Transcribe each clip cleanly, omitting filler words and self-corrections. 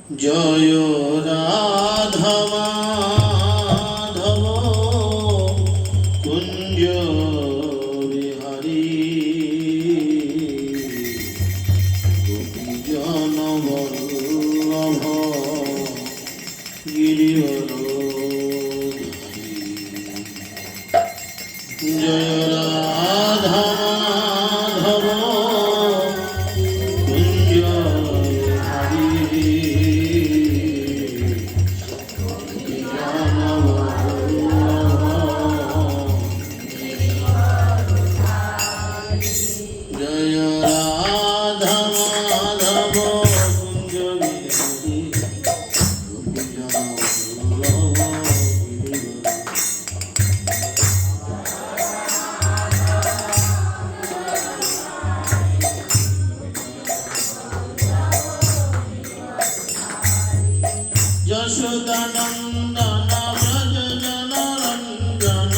জয় রাধা মাধব কুঞ্জ বিহারী গোপীজন বল্লভ গিরিবরধারী। জয় রাধা মাধব কুঞ্জ বিহারী জয় রাধা মাধব কুঞ্জ বিহারী গোপীজন বল্লভ গিরিবরধারী। যশোদানন্দন ব্রজ জনরঞ্জন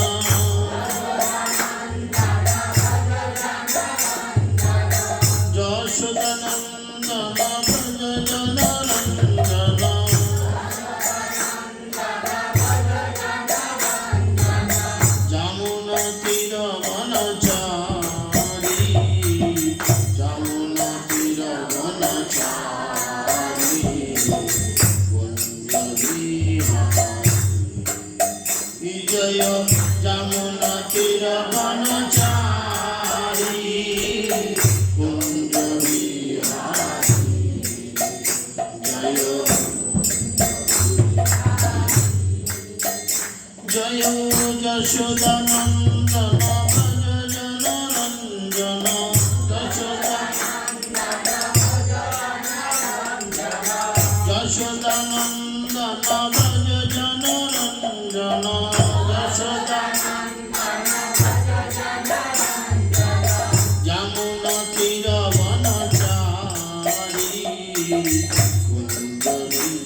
যশোদানন্দন ব্রজ জনরঞ্জন যমুনা তীর বনচারী যমুনা তীর বনচারী জয় যমুনা তীর বনচারী কুঞ্জ বিহারী। জয় যশোদানন্দন ব্রজ জনরঞ্জন যশোদানন্দন ব্রজ জনরঞ্জন যমুনা তীর বনচারী কুঞ্জ বিহারী।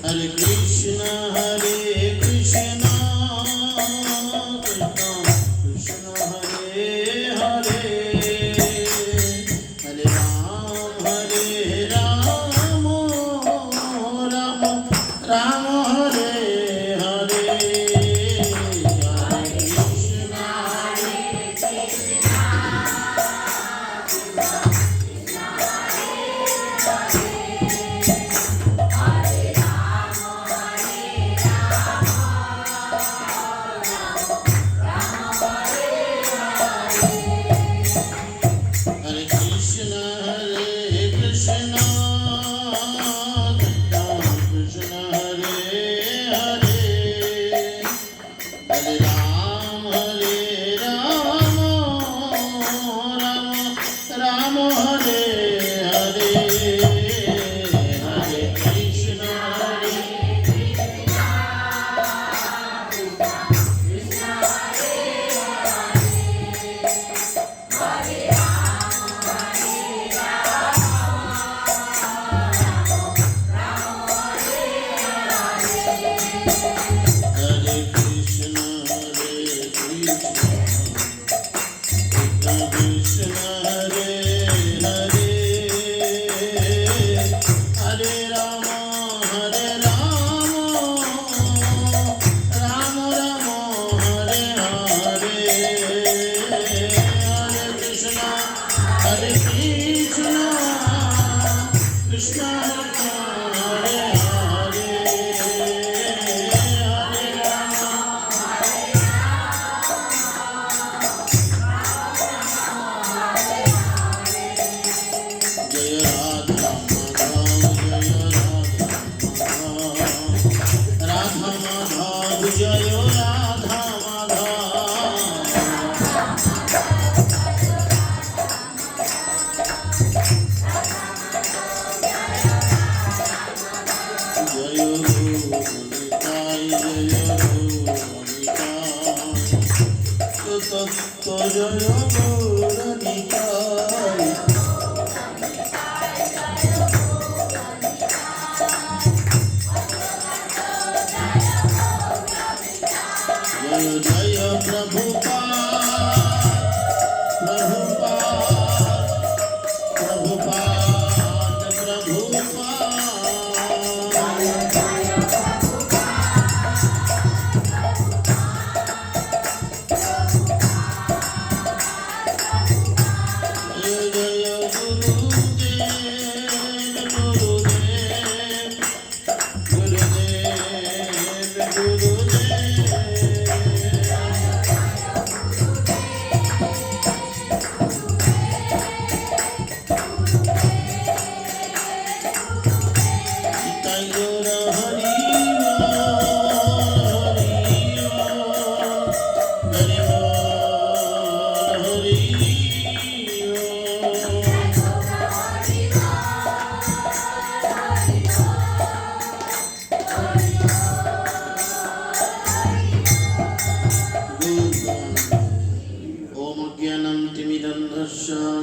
হরে Krishna Krishna Krishna Hare Hare Hare Ram Ram Ram Hare Hare Hare Krishna Hare Krishna Krishna Krishna Hare Hare Hare Ram Ram Hare Hare Hare Krishna Hare Krishna Krishna Hare Hare Hare Rama Ram Hare Hare Hare Krishna Krishna Krishna Hare Hare Hare Rama Jaya Radha Madhav Jaya Radha Jaya Nitai Jaya Nitai Tattva Jaya Nitai जय प्रभुपाद प्रभुपाद प्रभुपाद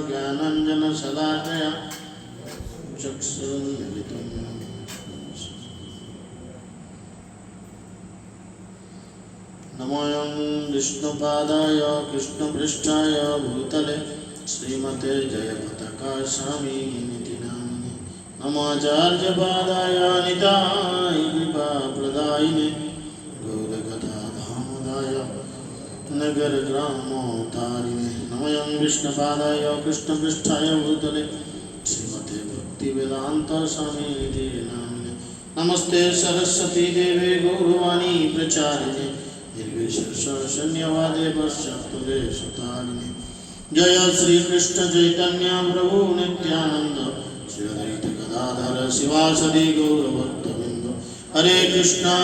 ज्ञानाञ्जनशलाकया चक्षुरुन्मिलितं नमोऽयं विष्णुपादाय कृष्णपृष्ठाय भूतले श्रीमते जयपताकास्वामिनिति नामिने नमाचार्यपादाय निताय कृपाप्रदायिने गौरकथाधामदाय नगरग्रामोतारिणे नमोऽयं विष्णुपादाय कृष्णपृष्ठाय भूतले श्रीमते भक्तिवेदान्तस्वामिनिति नामिने नमस्ते सरस्वती देवे गौरवाणी प्रचारिणे निर्विशेषशून्यवादे पश्चात्तरे सुतारिणे जय श्री कृष्ण चैतन्य प्रभु नित्यानंद श्री अद्वैत गदाधर शिवासदि गौरभक्तवृंद हरे कृष्णा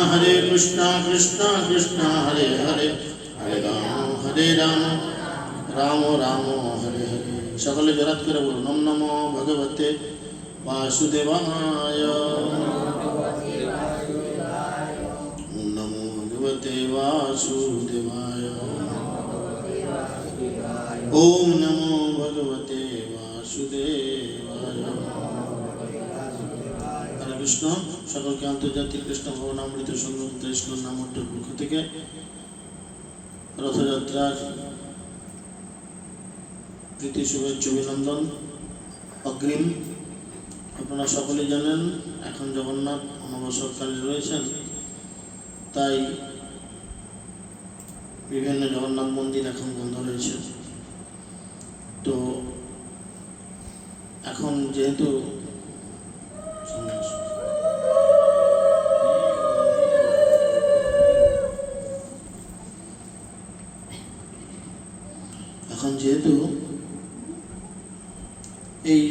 कृष्णा कृष्णा हरे हरे हरे राम राम राम हरे हरे सकल जरत कर बोलो नम नमो भगवते वासुदेवाय ओम नमो भगवते वासुदेवाय ओम नमो भगवते वासुदेवाय हरे कृष्ण सकल के आंतर्जातिक कृष्ण भवनामृत संगत इस्कन नामोत्तर पक्ष থেকে রথযাত্রার প্রীতি শুভেচ্ছা অভিনন্দন অগ্রিম। আপনারা সকলেই জানেন এখন জগন্নাথ অনবসরকালে রয়েছেন, তাই বিভিন্ন জগন্নাথ মন্দির এখন বন্ধ রয়েছে। তো এখন যেহেতু এই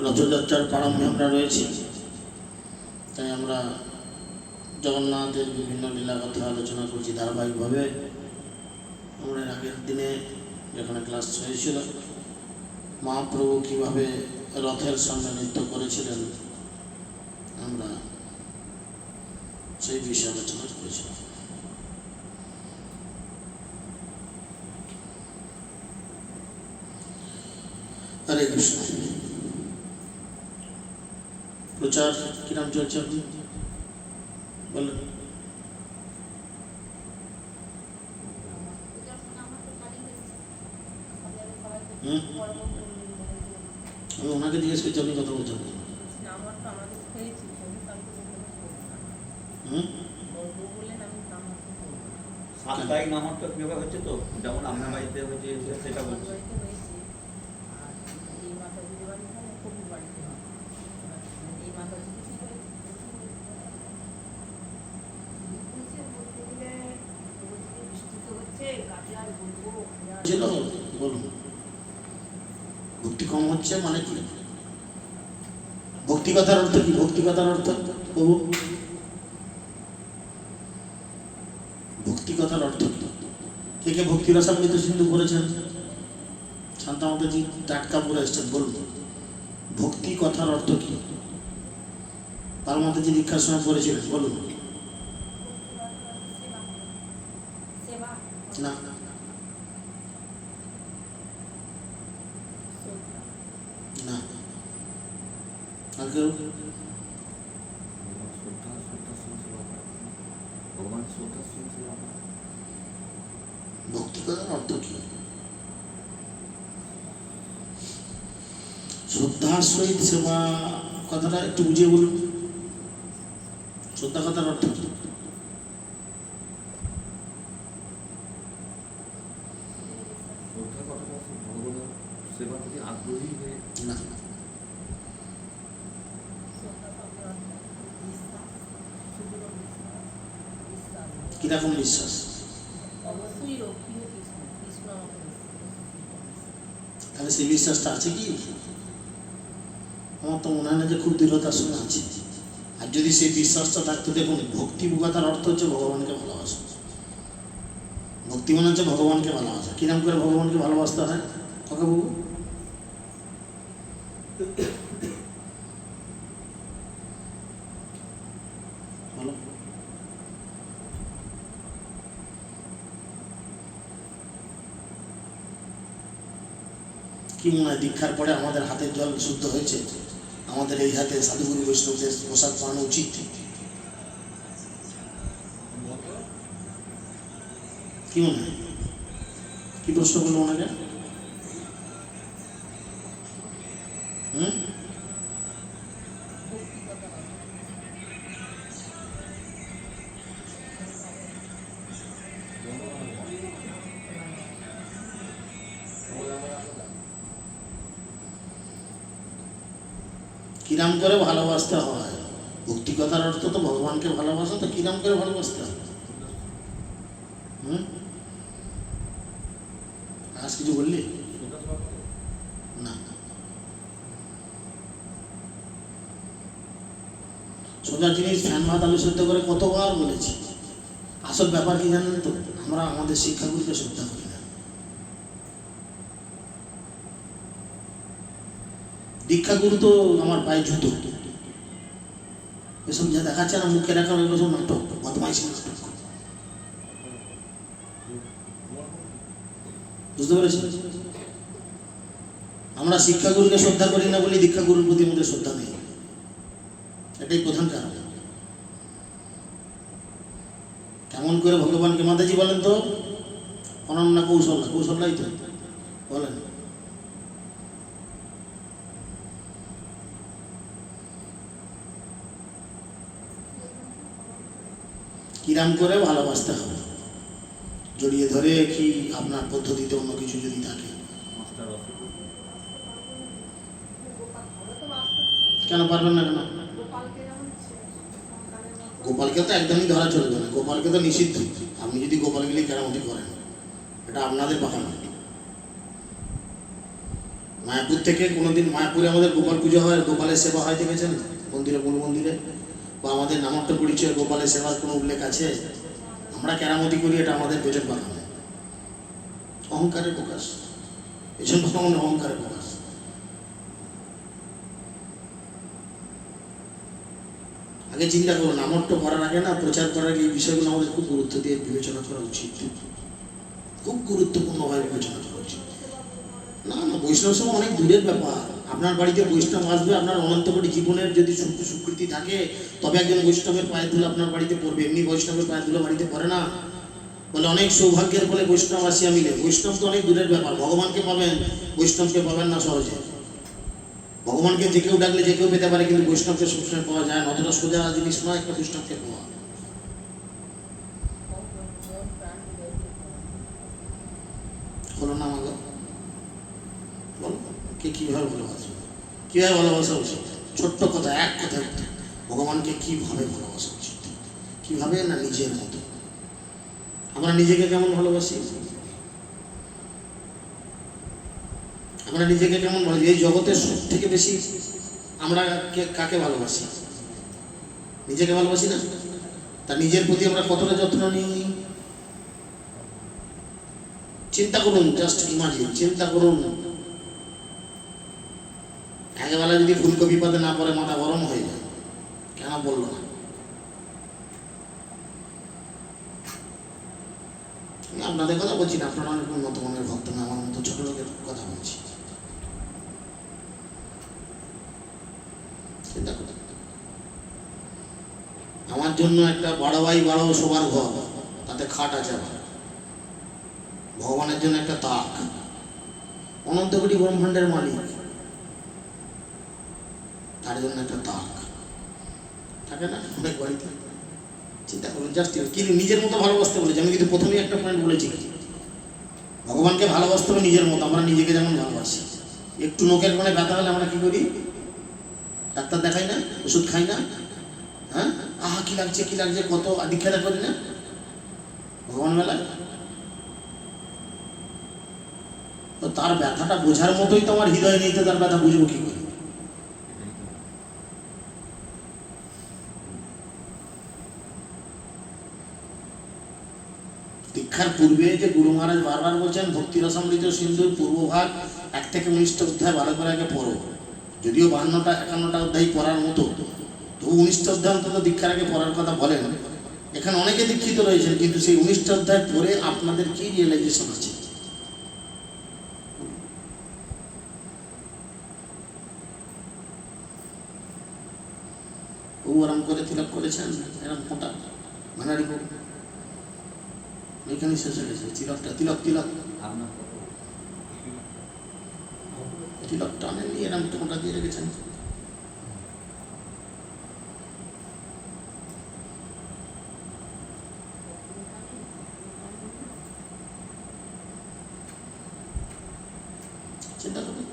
রথযাত্রার প্রারম্ভে আমরা রয়েছি, তাই আমরা জগন্নাথের বিভিন্ন লীলা কথা আলোচনা করছি ধারাবাহিকভাবে। আমরা আগের দিনে যেখানে ক্লাস হয়েছিল মহাপ্রভু কীভাবে রথের সামনে নৃত্য করেছিলেন আমরা সেই বিষয়ে আলোচনা করেছিলাম। हरे कृष्ण। प्रचार की नाम चर्चा बोल আমি ওনাকে জিজ্ঞেস করছি আপনি কথা বলছেন সাপ্তাহিক নামার্থক কিভাবে হচ্ছে, তো যেমন আপনার বাড়িতে হচ্ছে সেটা বলছি। বলুন ভক্তি কম হচ্ছে মানে কি? ভক্তি কথার অর্থ কি? ভক্তি কথার অর্থ প্রভু ভক্তি কথার অর্থ কি? কে কে ভক্তি রসামৃত সিন্ধু পড়েছেন? শান্তা মাতাজি টাটকা পড়ে এসছেন, বলুন ভক্তি কথার অর্থ কি? পাল মাতাজি দীক্ষার সময় পড়েছিলেন, বলুন। না না আর কেউ? ভক্তি কথার অর্থ কি? শ্রদ্ধার সহিত সেবা কথাটা একটু বুঝিয়ে বলুন। শ্রদ্ধা কথার অর্থ কি? শ্রদ্ধা কথাটা ভগবানের সেবার প্রতি আগ্রহী হয়ে না, কিরকম বিশ্বাস? অবশ্যই রক্ষীয় কৃষ্ণ, কৃষ্ণ আমাকে তাহলে সেই বিশ্বাসটা আছে কি? আমার তো মনে হয় না যে খুব দৃঢ়তার সঙ্গে আছে। আর যদি সেই বিশ্বাসটা থাকতো, দেখুন ভক্তি কথার অর্থ হচ্ছে ভগবানকে ভালোবাসা। ভক্তি মানে হচ্ছে ভগবানকে ভালোবাসা। কিরকম করে ভগবানকে ভালোবাসতে হয় কাকা বাবু? বলো। কি মনে হয় দীক্ষার পরে আমাদের হাতের জল শুদ্ধ হয়েছে? আমাদের এই হাতে সাধুগুরু বৈষ্ণবদের প্রসাদ পাওয়ানো উচিত? কি মনে হয়? কি প্রশ্ন করলো ওনাকে? কিরাম করে ভালোবাসতে হয়? ভক্তি কথার অর্থ তো ভগবানকে ভালোবাসা, তো কিরাম করে ভালোবাসতে হয়? আজ কিছু বললি না? সোজা জিনিস ফ্যান ভাত আলু সেদ্ধ করে কতবার বলেছি। আসল ব্যাপার কি জানেন তো? আমরা আমাদের শিক্ষাগুলিকে শ্রদ্ধা করি না। দীক্ষাগুরু তো আমার পায়ে জুতো। এসব যা দেখাচ্ছে না মুখে রাখা, এগুলো সব নাটক, বদমাইশি নাটক। বুঝতে পেরেছি? আমরা শিক্ষাগুরুকে শ্রদ্ধা করি না বলে দীক্ষাগুরুর প্রতি আমাদের শ্রদ্ধা নেই। এটাই প্রধান কারণ। কেমন করে ভগবানকে, মাতাজি বলেন তো? অনন্য কৌশল্যা, কৌশল্যাই তো বলেন। কিরাম করে ভালোবাসতে হবে? জড়িয়ে ধরে কি আপনার পদ্ধতিতে অন্য কিছু যদি থাকে? মাস্টার অসুখ কেন পারবেন না? কেন? গোপালকে তো একদমই ধরা চলবে না। গোপালকে তো নিষিদ্ধ। আপনি যদি গোপালগুলি কেরামতি করেন, এটা আপনাদের বাহানা। মায়াপুর থেকে কোনোদিন, মায়াপুরে আমাদের গোপাল পুজো হয়, গোপালের সেবা হয় দেখেছেন মন্দিরে, মূল মন্দিরে? বা আমাদের নামট্য পরিচয় গোপালের সেবার কোনো উল্লেখ আছে? আমরা কেরামতি করি, এটা আমাদের পেটের বাহানা, অহংকারের প্রকাশ। এসব ভগবানের অহংকারের প্রকাশ। আগে চিন্তা করুন, নামট্য করার আগে না, প্রচার করার আগে এই বিষয়গুলো আমাদের খুব গুরুত্ব দিয়ে বিবেচনা করা উচিত। খুব গুরুত্বপূর্ণভাবে বিবেচনা করা উচিত। না না, বৈষ্ণব সেবা অনেক দূরের ব্যাপার। আপনার বাড়িতে বৈষ্ণব আসবে, আপনার অনন্ত কোটি জীবনের যদি স্বীকৃতি থাকে, তবে একজন বৈষ্ণবের পায়ের ধুলো আপনার বাড়িতে পড়বে। এমনি বৈষ্ণবের পায়ের ধুলো বাড়িতে পড়ে না। বলে অনেক সৌভাগ্যের ফলে বৈষ্ণব আসিয়া মিলে। বৈষ্ণব তো অনেক দূরের ব্যাপার। ভগবানকে পাবেন, বৈষ্ণবকে পাবেন না সহজে। ভগবানকে যে কেউ ডাকলে যে কেউ পেতে পারে, কিন্তু বৈষ্ণবকে সবসময় পাওয়া যায় না। অতটা সোজা জিনিস নয় একটা বৈষ্ণবকে পাওয়া। হলো না আমাকে? বলো, কে কীভাবে ভালোবাসবে? কীভাবে ভালোবাসা উচিত? ছোট্ট কথা, এক কথা উত্তর। ভগবানকে কীভাবে ভালোবাসা উচিত? কীভাবে না, নিজের মতো। আমরা নিজেকে কেমন ভালোবাসি? আমরা নিজেকে কেমন ভালোবাসি? এই জগতের সব থেকে বেশি আমরা কাকে ভালোবাসি? নিজেকে ভালোবাসি না? তা নিজের প্রতি আমরা কতটা যত্ন নিই? চিন্তা করুন, জাস্ট ইমাজিন, চিন্তা করুন। একবেলা যদি ফুলকপি পাতে না পরে মাথা গরম হয়ে যায়, কেন বললো না? আমি আপনাদের কথা বলছি না, আপনারা অনেক উন্নত মানের ভক্ত না, আমার মতো ছোট লোকের কথা বলছি। চিন্তা করুন, আমার জন্য একটা বড় ভাই বড় শোবার ঘর, তাতে খাট আছে আমার, ভগবানের জন্য একটা তাক, অনন্ত কোটি ব্রহ্মাণ্ডের মালিক, তার জন্য একটা তাক থাকে না অনেক বাড়িতে। চিন্তা করুন, জাস্ট কিন্তু নিজের মতো ভালোবাসতে বলেছি। আমি কিন্তু প্রথমেই একটা পয়েন্ট বলেছি, ভগবানকে ভালোবাসতে হবে নিজের মতো। আমরা নিজেকে যেমন ভালোবাসি, একটু নোকের কোণে ব্যথা হলে আমরা কি করি? ডাক্তার দেখাই না, ওষুধ খাই না, হ্যাঁ, আহা কি লাগছে কি লাগছে, কত দীক্ষাটা করি না ভগবান বেলায়। তো তার ব্যথাটা বোঝার মতোই তো আমার হৃদয় নেই, তো তার ব্যথা বুঝবো কি করে? দীক্ষার পূর্বে যে গুরু মহারাজ বারবার বলছেন ভক্তি রসামৃত সিন্ধুর পূর্বভাগ 1 থেকে 19টা অধ্যায় ভালো করে আগে পড়ো। যদিও 52টা 51টা অধ্যায় পড়ার মতো, তবু 19টা অধ্যায় অন্তত দীক্ষার আগে পড়ার কথা বলেন। এখানে অনেকে দীক্ষিত রয়েছেন, কিন্তু সেই 19টা অধ্যায় পড়ে আপনাদের কি রিয়েলাইজেশন আছে? ও আরাম করে তিলক করেছেন, এরকম মোটা মানারি এখানে শেষ হয়ে গেছে। তিলকটা তিলক তিলক আপনার তিলক টানেননি, এরম মোটা দিয়ে রেখেছেন। চিন্তা করুন,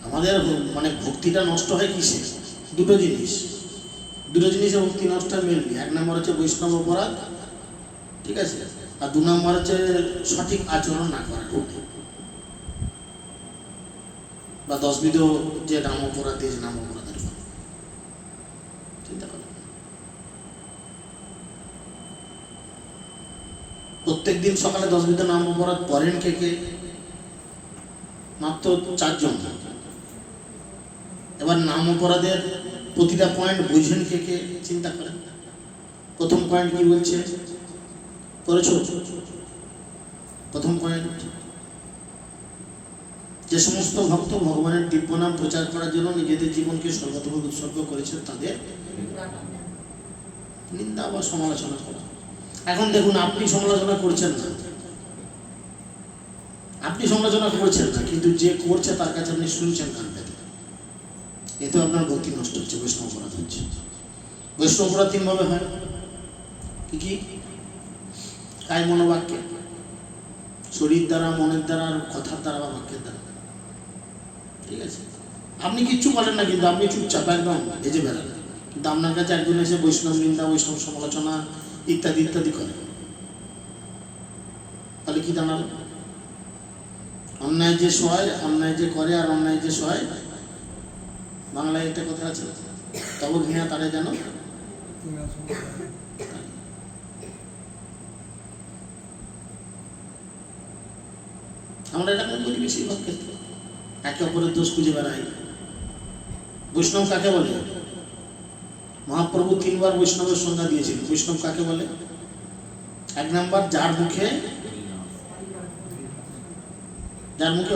আমাদের মানে ভক্তিটা নষ্ট হয় কিসে? দুটো জিনিসে ভক্তি নষ্ট হয় মেনলি। 1 নম্বর হচ্ছে বৈষ্ণব অপরাধ, ঠিক আছে, আর 2 নম্বর হচ্ছে সঠিক আচরণ না করা, বা 10 বিধ যে নাম অপরাধ দিয়েছে নাম অপরাধের ফলে। চিন্তা করেন, প্রত্যেক দিন সকালে 10 বিধ নাম অপরাধ করেন কে কে? মাত্র 4 জন। এবার নাম অপরাধের প্রতিটা পয়েন্ট বুঝেন কে কে? চিন্তা করেন। প্রথম পয়েন্ট কি বলছে? করেছো? প্রথম পয়েন্ট, যে সমস্ত ভক্ত ভগবানের দিব্য নাম প্রচার করার জন্য নিজেদের জীবনকে সর্বতভাবে উৎসর্গ করেছেন তাদের নিন্দা বা সমালোচনা করা। এখন দেখুন, আপনি সমালোচনা করছেন না, কিন্তু যে করছে তার কাছে আপনি শুনছেন কান পেতে, এতে আপনার ভক্তি নষ্ট হচ্ছে, বৈষ্ণব অপরাধ হচ্ছে। বৈষ্ণব অপরাধ 3 ভাবে হয়। কি কি? কায় মনোবাক্যে, শরীর দ্বারা, মনের দ্বারা, আর কথার দ্বারা বা বাক্যের দ্বারা। ঠিক আছে, আপনি কিচ্ছু বলেন না, কিন্তু আপনি চুপচাপ একদম ভেজে বেড়ান, কিন্তু আপনার কাছে একজন এসে বৈষ্ণব নিন্দা, বৈষ্ণব সমালোচনা ইত্যাদি ইত্যাদি করে, তাহলে কি দাঁড়ালো? অন্যায় যে সয়, অন্যায় যে করে আর অন্যায় যে সয়, বাংলায় একটা কথা আছে, তব ঘৃণা তারে যেন। আমরা এটা করি বেশিরভাগ ক্ষেত্রে, একে অপরের দোষ খুঁজে বেড়াই। বৈষ্ণব কাকে বলে? মহাপ্রভু 3 বার বৈষ্ণবের সংজ্ঞা দিয়েছিলেন। বৈষ্ণব কাকে বলে? 1 নম্বর, যার মুখে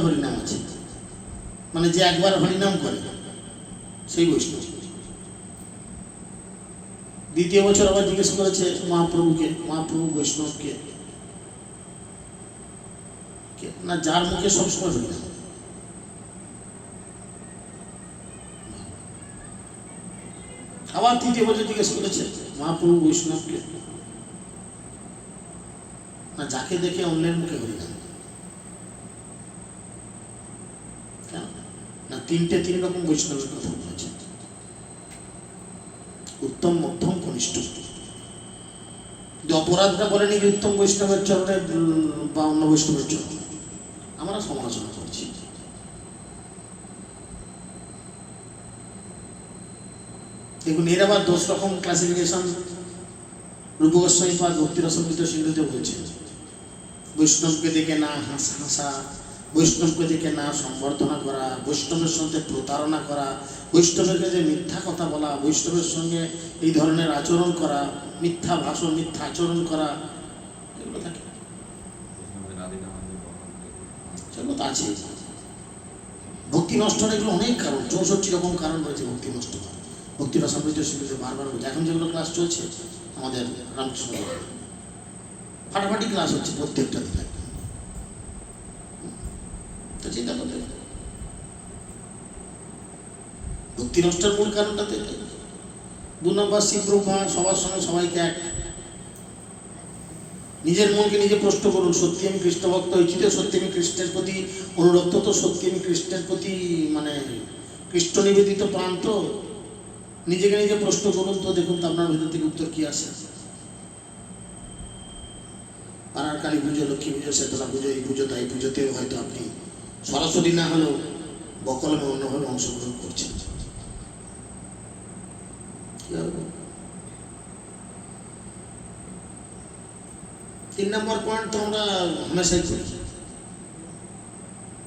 হরিনাম আছে, মানে যে একবার হরিনাম করে সেই বৈষ্ণব। দ্বিতীয় বছর আবার জিজ্ঞেস করেছে মহাপ্রভুকে, মহাপ্রভু বৈষ্ণবকে না, যার মুখে সবসময় হরিনাম। আবার 3য় বছর জিজ্ঞেস করেছে মহাপ্রভু বৈষ্ণবকে না, যাকে দেখে অন্যের মুখে হরিনাম। কেন না? 3 রকম বৈষ্ণবের কথা বলেছে, উত্তম, মধ্যম, কনিষ্ঠ। অপরাধটা বলেনি যে উত্তম বৈষ্ণবের চরণে বা অন্য বৈষ্ণবের চরণে। আমরা সমালোচনা করছি। দেখুন, এর আবার 10 রকম ক্লাসিফিকেশন রূপ গোস্বামী পাদ ভক্তি রসামৃত সিন্ধুতে বলছে। বৈষ্ণবকে দেখে না হাসা, বৈষ্ণবকে দেখে না সম্বর্ধনা করা, বৈষ্ণবের সঙ্গে প্রতারণা করা, বৈষ্ণবের কাছে মিথ্যা কথা বলা, বৈষ্ণবের সঙ্গে এই ধরনের আচরণ করা, মিথ্যা ভাষণ, মিথ্যা আচরণ করা, এগুলো থাকে, সেগুলো তো আছে। ভক্তি নষ্ট হওয়ার এগুলো অনেক কারণ, 64 রকম কারণ রয়েছে ভক্তি নষ্ট হওয়ার। ভক্তি রসামৃত সিন্ধুতে বারবার বলছে। এখন যেগুলো ক্লাস চলছে আমাদের রামকৃষ্ণ, ফাটাফাটি ক্লাস হচ্ছে প্রত্যেকটা দিনে। তো চিন্তা করতে ভক্তি নষ্টের মূল কারণটা তো এটাই। 2 নম্বর শিবরূপা, সবার সঙ্গে সবাইকে এক। নিজের মনকে নিজে প্রশ্ন করুন, সত্যি আমি কৃষ্ণ ভক্ত হয়েছি তো? সত্যি আমি কৃষ্ণের প্রতি অনুরক্ত তো? সত্যি আমি কৃষ্ণের প্রতি মানে কৃষ্ণ নিবেদিত প্রাণ তো? নিজেকে নিজে প্রশ্ন করুন তো, দেখুন তো আপনার ভিতর থেকে উত্তর কি আসে। পাড়ার কালী পুজো, লক্ষ্মী পুজো, শেতলা পুজো, এই পুজো তাই পুজোতেও হয়তো আপনি সরাসরি না হলেও বকলমে অন্যভাবে অংশগ্রহণ করছেন। কি হবে? 3 নম্বর পয়েন্ট তো আমরা হামেশাই করি,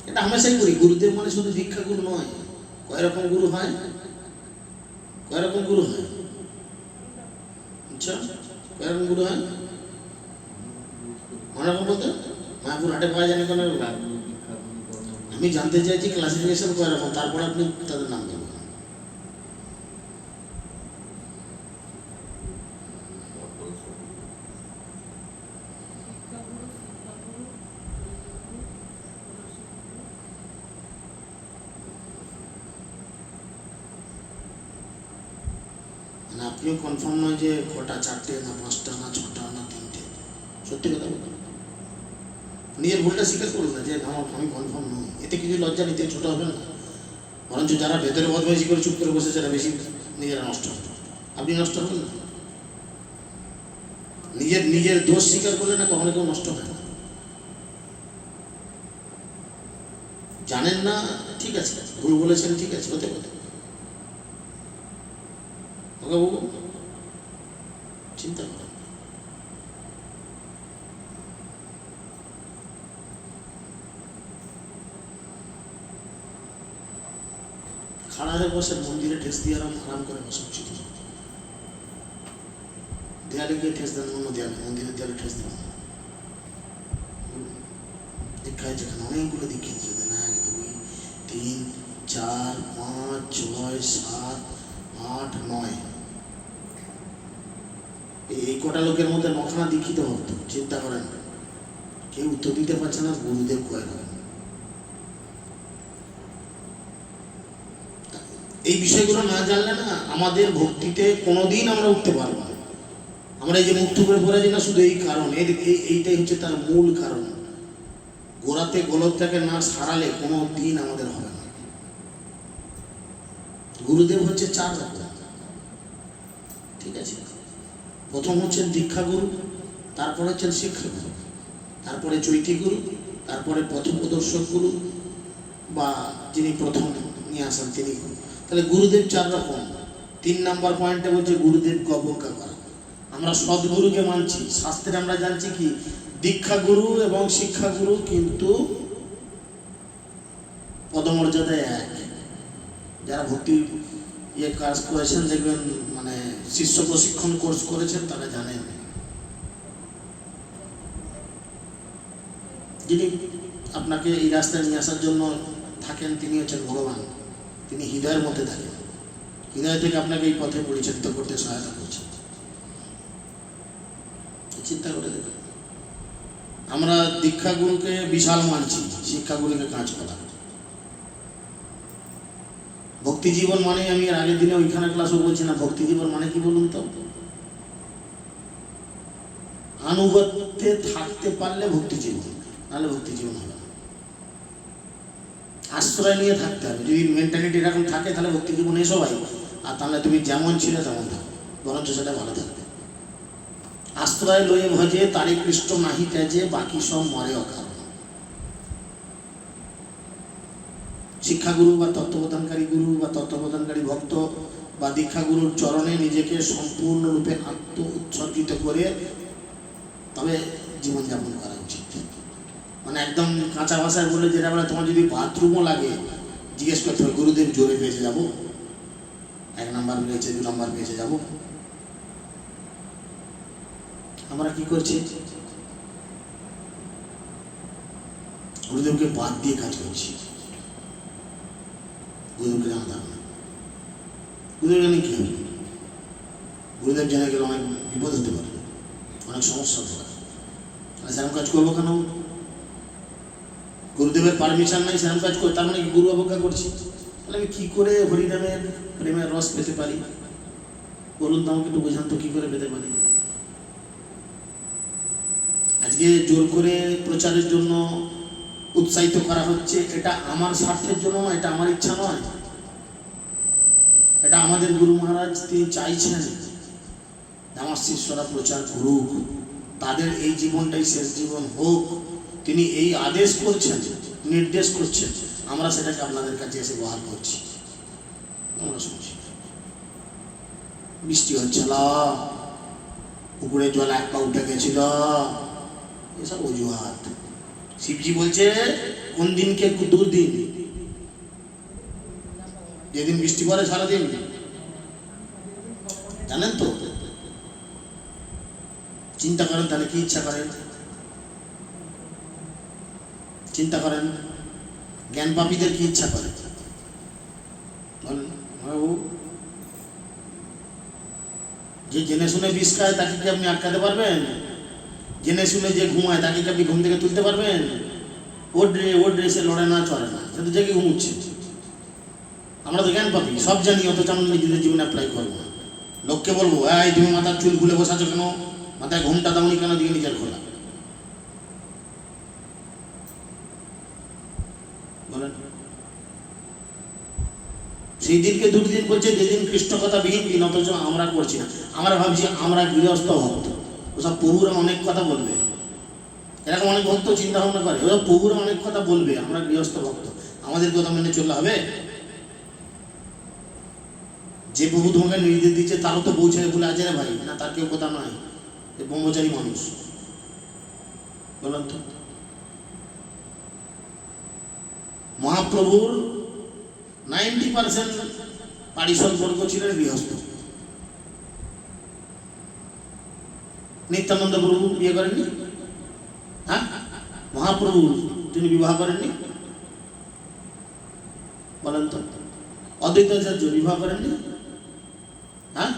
এটা হামেশাই করি। গুরুদেব মানে শুধু দীক্ষা গুরু নয়। কয় রকম গুরু হয়? কয় রকম গুরু হয়? আচ্ছা, কয় রকম গুরু হয়? অনেকরকম বলতে মায়াপুর হাটে পাওয়া যায় না কেন? আমি জানতে চাইছি ক্লাসিফিকেশন কয় রকম, তারপরে আপনি তাদের নাম দেবেন। মানে আপনিও কনফার্ম নয় যে কটা, 4টে না 5টা না 6টা না 3টে? সত্যি কথা বলুন, নিজের ভুলটা স্বীকার করুন না যে আমি কনফার্ম নই। এতে কিছু লজ্জা নিতে ছোট হবে না, বরঞ্চ যারা ভেতরে বদমাইশি করে চুপ করে বসে যারা বেশি নিজেরা নষ্ট হবে। আপনি নষ্ট হবেন না। নিজের দোষ স্বীকার করলে না কখনো কেউ নষ্ট হয় না। জানেন না, ঠিক আছে, ভুল বলেছেন, ঠিক আছে, হতে পারে। ওকে বাবু, চিন্তা করেন। খাড়া হয়ে বসে মন্দিরে ঠেস দিয়ে আরাম করে বসা উচিত। দেয়ালে গিয়ে ঠেস দেন, অন্য দেয়ালে, মন্দিরের দেয়ালে ঠেস দেবেন। দীক্ষায় যেখানে অনেকগুলো দীক্ষিত দেন, 1 2 3 4 5 6 7 8 9, এই কটা লোকের মধ্যে 9খানা দীক্ষিত ভক্ত। চিন্তা করেন, কেউ উত্তর দিতে পারছে না গুরুদেব কয় রকম। এই বিষয়গুলো না জানলে না আমাদের ভক্তিতে কোনোদিন আমরা উঠতে পারবো না। আমরা এই যে মুক্ত করে পড়েছি না, শুধু এই কারণ, এইটাই হচ্ছে তার মূল কারণ। গোড়াতে গোলকটাকে না সারালে কোনো দিন আমাদের হবে না। গুরুদেব হচ্ছে 4 রকম, ঠিক আছে? প্রথম হচ্ছেন দীক্ষা গুরু, তারপরে হচ্ছেন শিক্ষা গুরু, তারপরে চৈতি গুরু, তারপরে পথপ্রদর্শক গুরু বা যিনি প্রথম নিয়ে আসেন তিনি গুরু। তাহলে গুরুদেব 4 রকম। 3 নম্বর পয়েন্টে বলছে গুরুদেবকে অবজ্ঞা করা। আমরা সদ্গুরুকে মানছি, শাস্ত্রে আমরা জানছি কি দীক্ষা গুরু এবং শিক্ষা গুরু কিন্তু পদমর্যাদায় এক। যারা ভক্তি কাজ করেছেন দেখবেন, মানে শিষ্য প্রশিক্ষণ কোর্স করেছেন, তারা জানেন যিনি আপনাকে এই রাস্তায় নিয়ে আসার জন্য থাকেন তিনি হচ্ছেন ভগবান। তিনি হৃদয়ের মধ্যে থাকেন, হৃদয় থেকে আপনাকে এই পথে পরিচালিত করতে সহায়তা করছেন। চিন্তা করে দেখুন, আমরা দীক্ষা গুরুকে বিশাল মানছি, শিক্ষা গুরুকে কাজ করা। ভক্তি জীবন মানে, আমি এর আগের দিনে ওইখানে ক্লাসও বলছি না, ভক্তি জীবন মানে কি বলুন তো? আনুগত্যে থাকতে পারলে ভক্তি জীবন, নাহলে ভক্তি জীবন হবে না। আশ্রয় নিয়ে থাকতে হবে। যদি মেন্টালিটি এরকম থাকে তাহলে ভক্তি জীবন এসো ভাই, আর তাহলে তুমি যেমন ছিলে তেমন থাকো, বরঞ্চ সেটা ভালো থাকবে। আশ্রয় লয়ে ভজে তারে কৃষ্ণ নাহি তেজে, বাকি সব মরে অকারণ। শিক্ষাগুরু বা তত্ত্ববোধনকারী গুরু বা তত্ত্ববোধনকারী ভক্ত বা দীক্ষাগুরুর চরণে নিজেকে সম্পূর্ণরূপে আত্ম উৎসর্গিত করে তবে জীবনযাপন করা উচিত। মানে একদম কাঁচা ভাষায় বলে যেটা বলে, তোমার যদি বাথরুমও লাগে জিজ্ঞেস করতে হবে গুরুদেব জোরে পেয়েছে যাবো, 1 নম্বর পেয়েছে 2 নম্বর পেয়েছে যাবো। আমরা কি করছি? গুরুদেবকে বাদ দিয়ে কাজ করছি। গুরুদেবকে জানতে হবে না। গুরুদেব জানে কি হবে? গুরুদেব জেনে গেলে অনেক বিপদ হতে পারে, অনেক সমস্যা হতে পারে। সেরকম কাজ করবো কেন? গুরুদেবের পারমিশন নাই, সেরকম কাজ করে তার মানে কি গুরু অবজ্ঞা করছি? তাহলে আমি কি করে হরিনামের প্রেমের রস পেতে পারি? বলুন তো আমাকে একটু বোঝান তো, কি করে পেতে পারি? আজকে জোর করে প্রচারের জন্য উৎসাহিত করা হচ্ছে, এটা আমার স্বার্থের জন্য নয়, এটা আমার ইচ্ছা নয়, এটা আমাদের গুরু মহারাজ তিনি চাইছেন আমার শিষ্যরা প্রচার করুক, তাদের এই জীবনটাই শেষ জীবন হোক, তিনি এই আদেশ করছেন, নির্দেশ করছেন, আমরা সেটাকে আপনাদের কাছে এসে বহাল করছি। আমরা শুনছি বৃষ্টি হচ্ছিল, পুকুরে জল এক পা উঠে গেছিল, এসব অজুহাত। শিবজি বলছে কোন দিনকে দুর্দিন, যেদিন বৃষ্টি পড়ে সারাদিন, জানেন তো? চিন্তা করেন তাহলে কি ইচ্ছা করেন, চিন্তা করেন জ্ঞান পাপীদের কি ইচ্ছা করে বলেন? যে জেনে শুনে বিষ খায় তাকে কি আপনি আটকাতে পারবেন? জেনে শুনে যে ঘুমায় তাকে কি আপনি ঘুম থেকে তুলতে পারবেন? ওর ড্রেসে লড়ে না, চলে না, সে তো জেগে ঘুমুচ্ছে। আমরা তো জ্ঞান পাপী, সব জানি, অথচ আমরা নিজেদের জীবনে অ্যাপ্লাই করবো না। লোককে বলবো এই তুমি মাথার চুল খুলে বসাছো কেন, মাথায় ঘুমটা দাওনি কেন, দিয়ে নিজের খোলা বলেন। সেই দিনকে দুর্দিন বলছে যেদিন কৃষ্ণ কথা বিহীন দিন, অথচ আমরা করছি না। আমরা ভাবছি আমরা গৃহস্থ ভক্ত, ওসব প্রভুরা অনেক কথা বলবে, এরকম অনেক ভক্ত চিন্তা ভাবনা করে, ওসব প্রভুরা অনেক কথা বলবে, আমরা গৃহস্থ ভক্ত, আমাদের কথা মেনে চললে হবে? যে প্রভু তোমাকে নির্দেশ দিচ্ছে তারও তো পৌঁছায় বলে আছে রে ভাই, না তার কেউ কথা নয়, ব্রহ্মচারী মানুষ, বলেন তো। মহাপ্রভুর 90% পারিষদ বর্গ ছিলেন গৃহস্থ। নিত্যানন্দ প্রভু বিয়ে করেননি? হ্যাঁ, মহাপ্রভু তিনি বিবাহ করেননি? বলেন তো। অদ্বৈতাচার্য বিবাহ করেননি? হ্যাঁ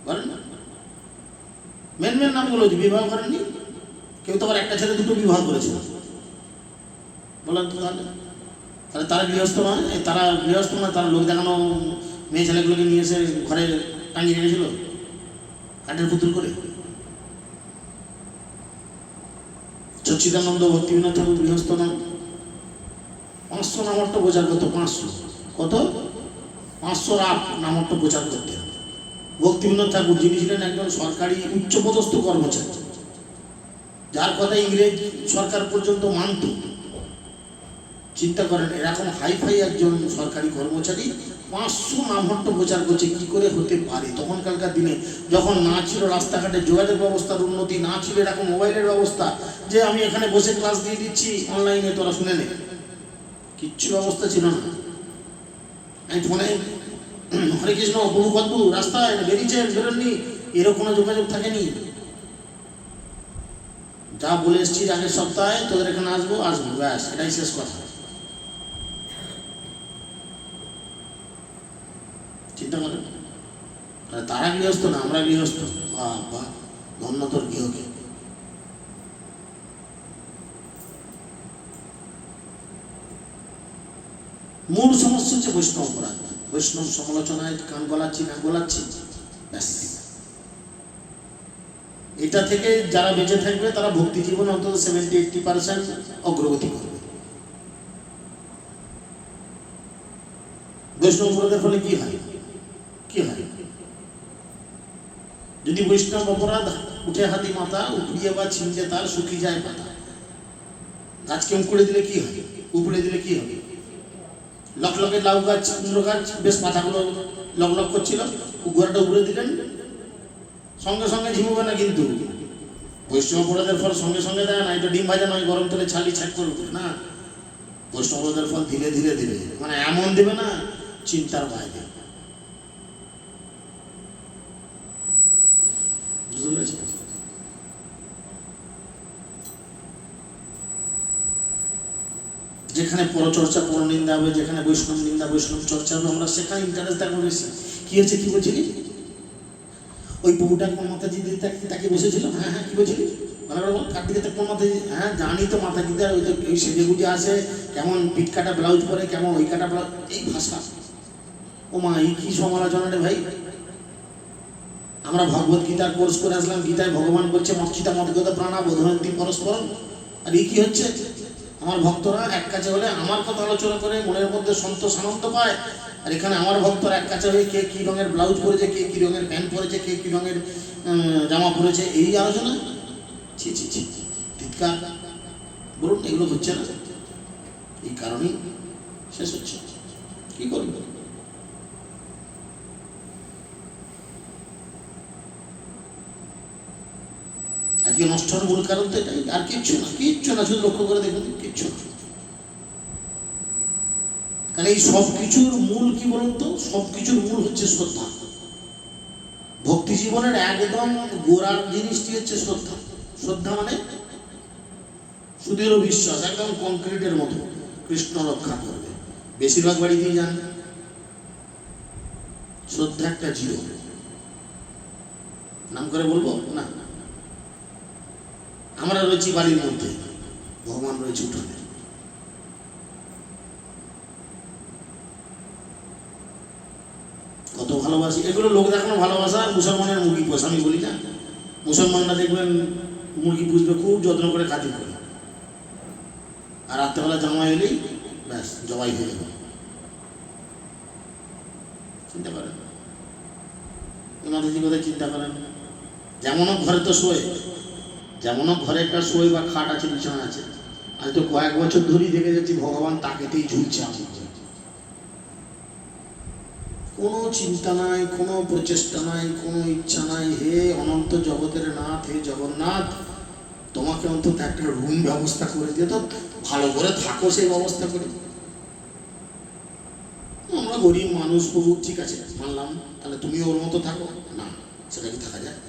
বলেন না। মেন নামগুলো বিবাহ করেননি। কেউ তো আবার একটা ছেলে দুটো বিবাহ করেছে, বলেন তো। তাহলে তারা গৃহস্থ নয়? তারা গৃহস্থ নয়, তারা লোক দেখানো মেয়ে ছেলেগুলোকে নিয়ে এসে ঘরে টাঙিয়ে রেখেছিল কাঠের পুতুল করে। সচ্চিদানন্দ ভক্তিবিনোদ ঠাকুর গৃহস্থ নয়? 500 নামট্য প্রচার করতো, 500 কত 500 নামট্য প্রচার করতেন ভক্তিবিনোদ ঠাকুর, যিনি ছিলেন একজন সরকারি উচ্চপদস্থ কর্মচারী, যার কথা ইংরেজ সরকার পর্যন্ত মানত। চিন্তা করেন এরকম হাইফাই একজন সরকারি কর্মচারী 500 নামহট্ট প্রচার করছে, কি করে হতে পারে? তখনকার দিনে যখন না ছিল রাস্তাঘাটে যোগাযোগ ব্যবস্থার উন্নতি, না ছিল এরকম মোবাইলের ব্যবস্থা যে আমি এখানে বসে ক্লাস দিয়ে দিচ্ছি অনলাইনে তোরা শুনে নে, কিচ্ছু ব্যবস্থা ছিল না। আমি ফোনে হরে কৃষ্ণ প্রভু কদ্দু রাস্তায় বেরিয়েছেন বেরোননি, এরকম কোনো যোগাযোগ থাকেনি। যা বলে এসছি আগের সপ্তাহে তোদের এখানে আসবো ব্যাস, এটাই শেষ কথা। চিন্তা করেন, তারা গৃহস্থ না, আমরা গৃহস্থ। বাহ, ধন্য তোর গৃহকে। মূল সমস্যা হচ্ছে বৈষ্ণব অপরাধ। বৈষ্ণব সমালোচনায় কান গলাচ্ছি না গলাচ্ছি, ব্যাস। এটা থেকে যারা বেঁচে থাকবে তারা ভক্তি জীবনে অন্তত 70-80% অগ্রগতি করবে। বৈষ্ণব অপরাধের ফলে কি হয়? কি হয়? যদি বৈষ্ণব অপরাধ উঠে হাতি মাথা, উপড়িয়ে বা ছিঁড়ে তার শুকিয়ে যায় পাতা। গাছকে উঁকুড়ে দিলে কি হয়? উপড়ে দিলে কি হবে? লকলকে লাউ গাছ, কুমড়ো গাছ বেশ পাতাগুলো লকলক করছিল, গোড়াটা উপড়ে দিলেন, সঙ্গে সঙ্গে ঝিমবে না। কিন্তু বৈষ্ণব অপরাধের ফল সঙ্গে সঙ্গে দেয় না, এটা ডিম ভাজা নয় গরম তেলে ছালি ছাক করে উঠবে না। বৈষ্ণব অপরাধের ফল ধীরে ধীরে দিবে, মানে এমন দেবে না চিন্তার বাইরে। বুঝতে পেরেছি? যেখানে পরচর্চা পরনিন্দা হবে, যেখানে বৈষ্ণব নিন্দা বৈষ্ণব চর্চা হবে, আমরা সেখানে ইন্টারেস্ট দেখাবো বেশি। কি হয়েছে কি বলছিলি? ওই প্রভুটা কোন মাতাজি তাকে বসেছিল? হ্যাঁ হ্যাঁ, কি বলছিলি? ভালো করে বল, কার দিকে কোন মাতাজি? হ্যাঁ জানি তো মাতাজিদের, ওই তো ওই সেজে গুজে আসে, কেমন পিঠ কাটা ব্লাউজ পরে, কেমন ওই কাটা ব্লাউজ, এই ভাষা। ও মা, এই কি সমালোচনা রে ভাই! আমরা ভগবত গীতার কোর্স করে আসলাম, গীতায় ভগবান বলছে মচ্ছিতা মদগত প্রাণা বোধনন্তি পরস্পর, আর এই কি হচ্ছে? আমার ভক্তরা এক কাছে হলে আমার কথা আলোচনা করে মনের মধ্যে সন্তোষ আনন্দ পায়, আর এখানে আমার ভক্তরা এক কাছে হয়ে কে কি রঙের ব্লাউজ পরেছে, কে কি রঙের প্যান্ট পরেছে, কে কি রঙের জামা পরেছে, এই আলোচনা। ছি ছি ছি, ধিক্কার। বলুন, এগুলো হচ্ছে না, এই কারণেই শেষ হচ্ছে। কি করবে? আজকে নষ্ট হওয়ার মূল কারণ তো এটাই, আর কিচ্ছু না, কিচ্ছু না। শুধু লক্ষ্য করে দেখুন, কিচ্ছু না। কারণ এই সব কিছুর মূল কি বলুন তো? সব কিছুর মূল হচ্ছে শ্রদ্ধা। ভক্তি জীবনের একদম গোড়ার জিনিসটি হচ্ছে শ্রদ্ধা। শ্রদ্ধা মানে সুদৃঢ় বিশ্বাস, একদম কংক্রিটের মতো কৃষ্ণ রক্ষা করবে। বেশিরভাগ বাড়িতেই যান, শ্রদ্ধা একটা জিরো। নাম করে বলবো না? আমরা রয়েছি বাড়ির মধ্যে, ভগবান রয়েছে উঠোনে। কত ভালোবাসি, এগুলো লোক দেখানো ভালোবাসা। আর মুসলমানের মুরগি পোষ, আমি বলি না, মুসলমানরা দেখবেন মুরগি পুষবে, খুব যত্ন করে খাতির করে, আর রাত্রেবেলা জামাই এলেই ব্যাস জবাই হয়ে যাবে। চিন্তা করেন, মাতাজি কোথায় চিন্তা করেন? যেমনও ঘরে তো শোয়, যেমনও ঘরে একটা শোয় বা খাট আছে, বিছানা আছে, আজ তো কয়েক বছর ধরেই দেখে যাচ্ছি ভগবান তাকেতেই ঝুলছে। আমি কোনো চিন্তা নাই, কোনো প্রচেষ্টা নাই, কোনো ইচ্ছা নাই। হে অনন্ত জগতের নাথ, হে জগন্নাথ, তোমাকে অন্তত একটা রুম ব্যবস্থা করে দিয়ে তো ভালো করে থাকো, সেই ব্যবস্থা করে। আমরা গরিব মানুষ, প্রভু ঠিক আছে মানলাম, তাহলে তুমি ওর মতো থাকো না, সেটা কি থাকা যায়?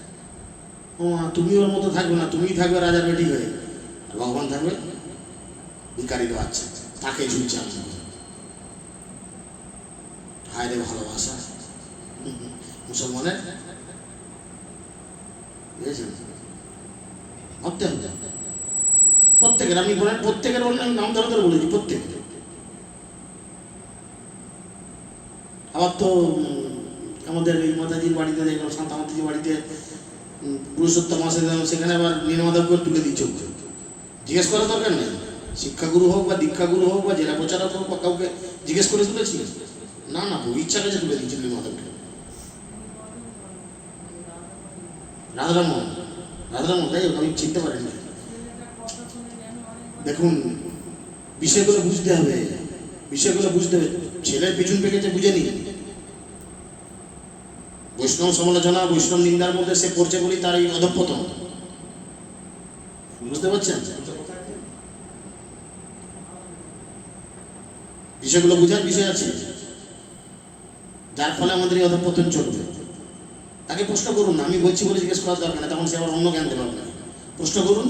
ও তুমি ওর মতো থাকবে না, তুমি থাকবে রাজার বেটি হয়ে, আর ভগবান থাকবে ভিখারির বাচ্চা, তাকে ঝুলছে। আমি হায় রে ভালোবাসা মুসলমানের, বুঝেছেন? ভাবতে হবে প্রত্যেকের। আপনি বলেন প্রত্যেকের, বললেন আমি নাম ধরে ধরে বলেছি প্রত্যেকের। আবার তো আমাদের এই মাতাজির বাড়িতে দেখলাম, শান্তা মাতাজির বাড়িতে পুরুষোত্তম মাসে সেখানে আবার নীলমাধব করে তুলে দিচ্ছে। জিজ্ঞেস করার দরকার নেই, শিক্ষাগুরু হোক বা দীক্ষাগুরু হোক বা জেলা প্রচারক হোক বা কাউকে জিজ্ঞেস করে তুলেছি না, না ইচ্ছা কাছে তুলে দিচ্ছেন নীলমাধবকে। রাধারামন, রাধারামন, তাই আমি চিনতে পারিনি। দেখুন, বিষয়গুলো বুঝতে হবে, বিষয়গুলো বুঝতে হবে। ছেলের পিছন পেকেছে বুঝে নি, বৈষ্ণব সমালোচনা, বৈষ্ণব নিন্দার মধ্যে সে পড়ছে বলি তার এই অধঃপতন। বুঝতে পারছেন? বিষয়গুলো বুঝার বিষয় আছে, যার ফলে আমাদের এই অধঃপতন চলবে। তাকে প্রশ্ন করুন না, আমি বলছি বলে জিজ্ঞেস করার দরকার নেই, তখন সে আবার অন্য জ্ঞান দেবে আপনাকে। প্রশ্ন করুন,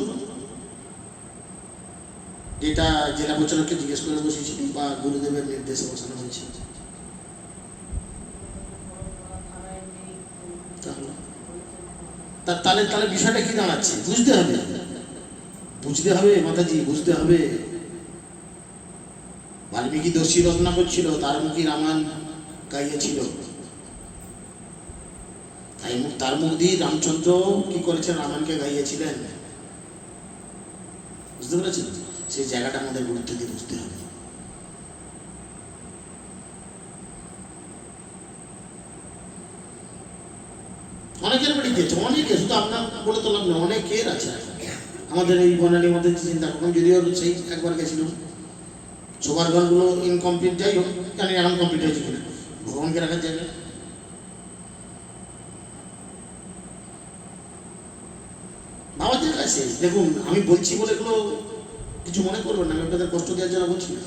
যেটা জেলা প্রচারককে জিজ্ঞেস করে বসেছিল বা গুরুদেবের নির্দেশে বসানো হয়েছে। তাহলে তাহলে বিষয়টা কি দাঁড়াচ্ছে? বুঝতে হবে, বুঝতে হবে মাতাজি, বুঝতে হবে। বাল্মীকি দোষী রচনা করছিল, তার মুখে রামায়ণ গাইয়েছিল, তার মুখ দিয়ে রামচন্দ্র কি করেছেন, রামায়ণকে গাইয়েছিলেন। বুঝতে পেরেছেন? সেই জায়গাটা আমাদের গুরুত্ব দিয়ে বুঝতে হবে। অনেকের বাড়ি দিয়েছে, অনেকে, শুধু আপনার বলে তো লাভ নেই, অনেকের আছে আমাদের এই বনালীর মধ্যে চিন্তা করলাম। যদিও সেই একবার গেছিলাম, সবার ঘরগুলো ইনকমপ্লিট, যাই হোক, জানি এখন কমপ্লিট হয়েছে কিনা, ভগবানকে রাখার জায়গা। বাবাদের কাছে দেখুন, আমি বলছি বলে এগুলো কিছু মনে করবেন না, আমি আপনাদের কষ্ট দেওয়ার জন্য বলছি না।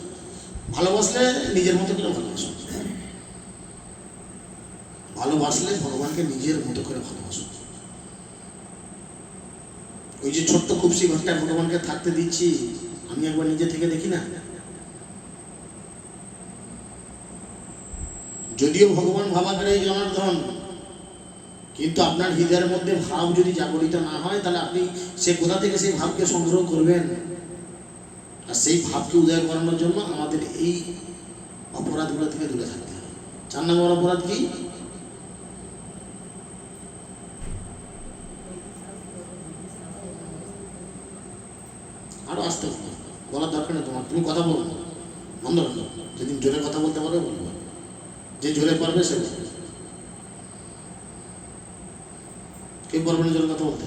ভালোবাসলে নিজের মতো করে ভালোবাসুন, ভালোবাসলে ভগবানকে নিজের মতো করে ভালোবাসুন। ওই যে ছোট্ট খুবসি ঘরটায় ভগবানকে থাকতে দিচ্ছি, আমি একবার নিজে থেকে দেখি না। যদিও ভগবান ভাবা করে এই জনার্দন, কিন্তু আপনার হৃদয়ের মধ্যে ভাব যদি জাগরিত না হয়, তাহলে আপনি সে কোথা থেকে সেই ভাবকে সংগ্রহ করবেন? আর সেই ভাবকে উদয় করানোর জন্য আমাদের এই অপরাধগুলো থেকে দূরে থাকতে হবে। 4 নম্বর অপরাধ কি? আরো আস্তে আস্তে বলার দরকার নেই তোমার, তুমি কথা বলো, বন্ধ রাখো। যেদিন জোরে কথা বলতে পারবে বলবো, যে জোরে পারবে সে বলবে। কেউ পারবে না জোরে কথা বলতে?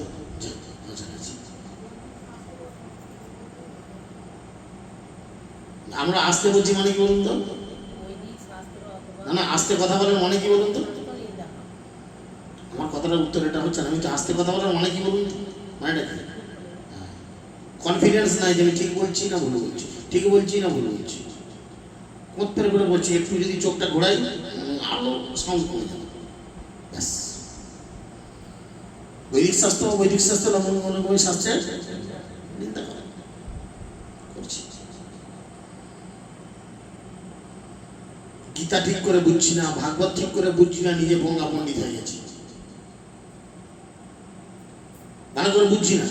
আমরা আস্তে বলছি মানে কি বলুন তো? বৈদিক শাস্ত্র অথবা না না, আস্তে কথা বলার মানে কি বলুন তো? practical এই দেখা। আমার কথাটার উত্তর এটা হচ্ছে না। আমি তো আস্তে কথা বলার মানে কি বলুন তো? মানেটা কি? কনফিডেন্স নাই যে আমি ঠিক বলছি না ভুল বলছি, ঠিক বলছি না ভুল বলছি। কোত্তের করে বলছি, একটু যদি চোখটা ঘোরাই আরো সাউন্ড কমে যাবে, ব্যাস। বৈদিক শাস্ত্র লঙ্ঘন করে শাস্ত্রের নিন্দা করে করছি। গীতা ঠিক করে বুঝছি না, ভাগবত ঠিক করে বুঝছি না, নিজে ভঙ্গা পণ্ডিত হয়ে গেছি। ভালো করে বুঝছি না,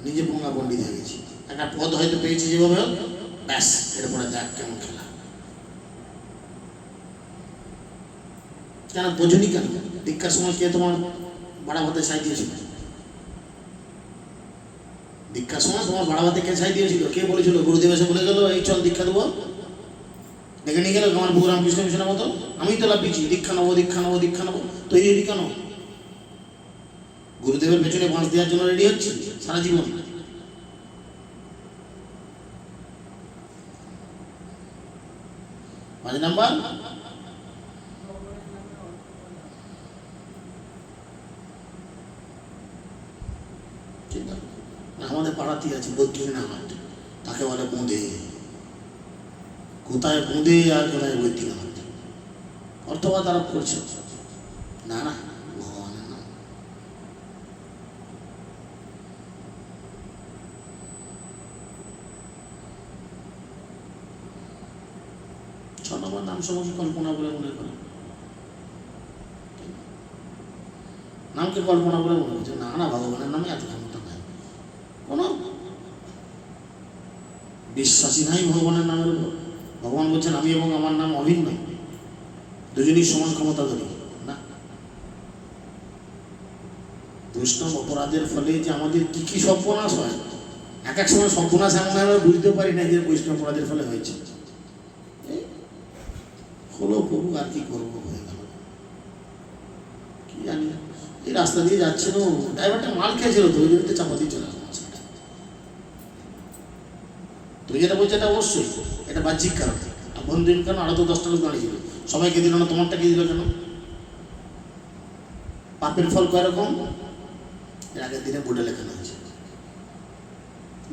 নিজে ভঙ্গা পণ্ডিত হয়ে গেছি। একটা পদ হয়তো পেয়েছি যেভাবে হোক, ব্যাস এরপরে দেখ কেমন খেলা। কেন বোঝনি কেন? দীক্ষার সময় কে তোমার বাড়া ভাতে ছাই দিয়েছিল? দীক্ষার সময় তোমার বাড়া ভাতে কে ছাই দিয়েছিল? কে বলেছিল? গুরুদেব এসে বলে গেল এই চল দীক্ষা দেবো, দেখে নিয়ে গেল আমার ভগবান কৃষ্ণ মিশনের মতো। আমি তো লাভিয়েছি দীক্ষা নেবো দীক্ষা নেবো দীক্ষা নেবো, তৈরি হলি কেন? গুরুদেবের পেছনে বাঁশ দেওয়ার জন্য রেডি হচ্ছি সারা জীবন। পাঁচ নাম্বার, আমাদের পাড়াতেই আছে বৈদ্যনাথ, তাকে বলে বোঁদে। কোথায় বোঁদে আর কোথায় বৈদ্যনাথ, অর্থবাদ আরোপ করছে। না না, ভগবানের নাম। 6 নম্বর, নাম সমূহকে কল্পনা বলে মনে করে। নামকে কল্পনা বলে মনে করছে। না না, ভগবানের নামে এত ক্ষমতা নাই, কোনো বিশ্বাসী নাই ভগবানের নামের উপর। ভগবান বলছেন আমি এবং আমার নাম অভিন্ন, দুজনই সমান ক্ষমতা ধরি না। বৈষ্ণব অপরাধের ফলে যে আমাদের কি কি সর্বনাশ হয়, এক এক সময় সর্বনাশ এমন আমরা বুঝতে পারি না যে বৈষ্ণব অপরাধের ফলে হয়েছে। হলো প্রভু, আর কি করবো, হয়ে গেল কি জানি। এই রাস্তা দিয়ে যাচ্ছিল, ড্রাইভারটা মাল খেয়েছিল তো, ওই জন্য চাপা দিয়ে চলে আসলাম। তুমি যেটা বলছো এটা অবশ্যই, এটা বাহ্যিক কারণ। আভ্যন্তরীণ কারণ আরো তো 10টা লোক দাঁড়িয়েছিল, সবাইকে দিল না, তোমারটা কে দিল কেন? পাপের ফল কয় রকম, এর আগের দিনে বোর্ডে লেখানো হয়েছে।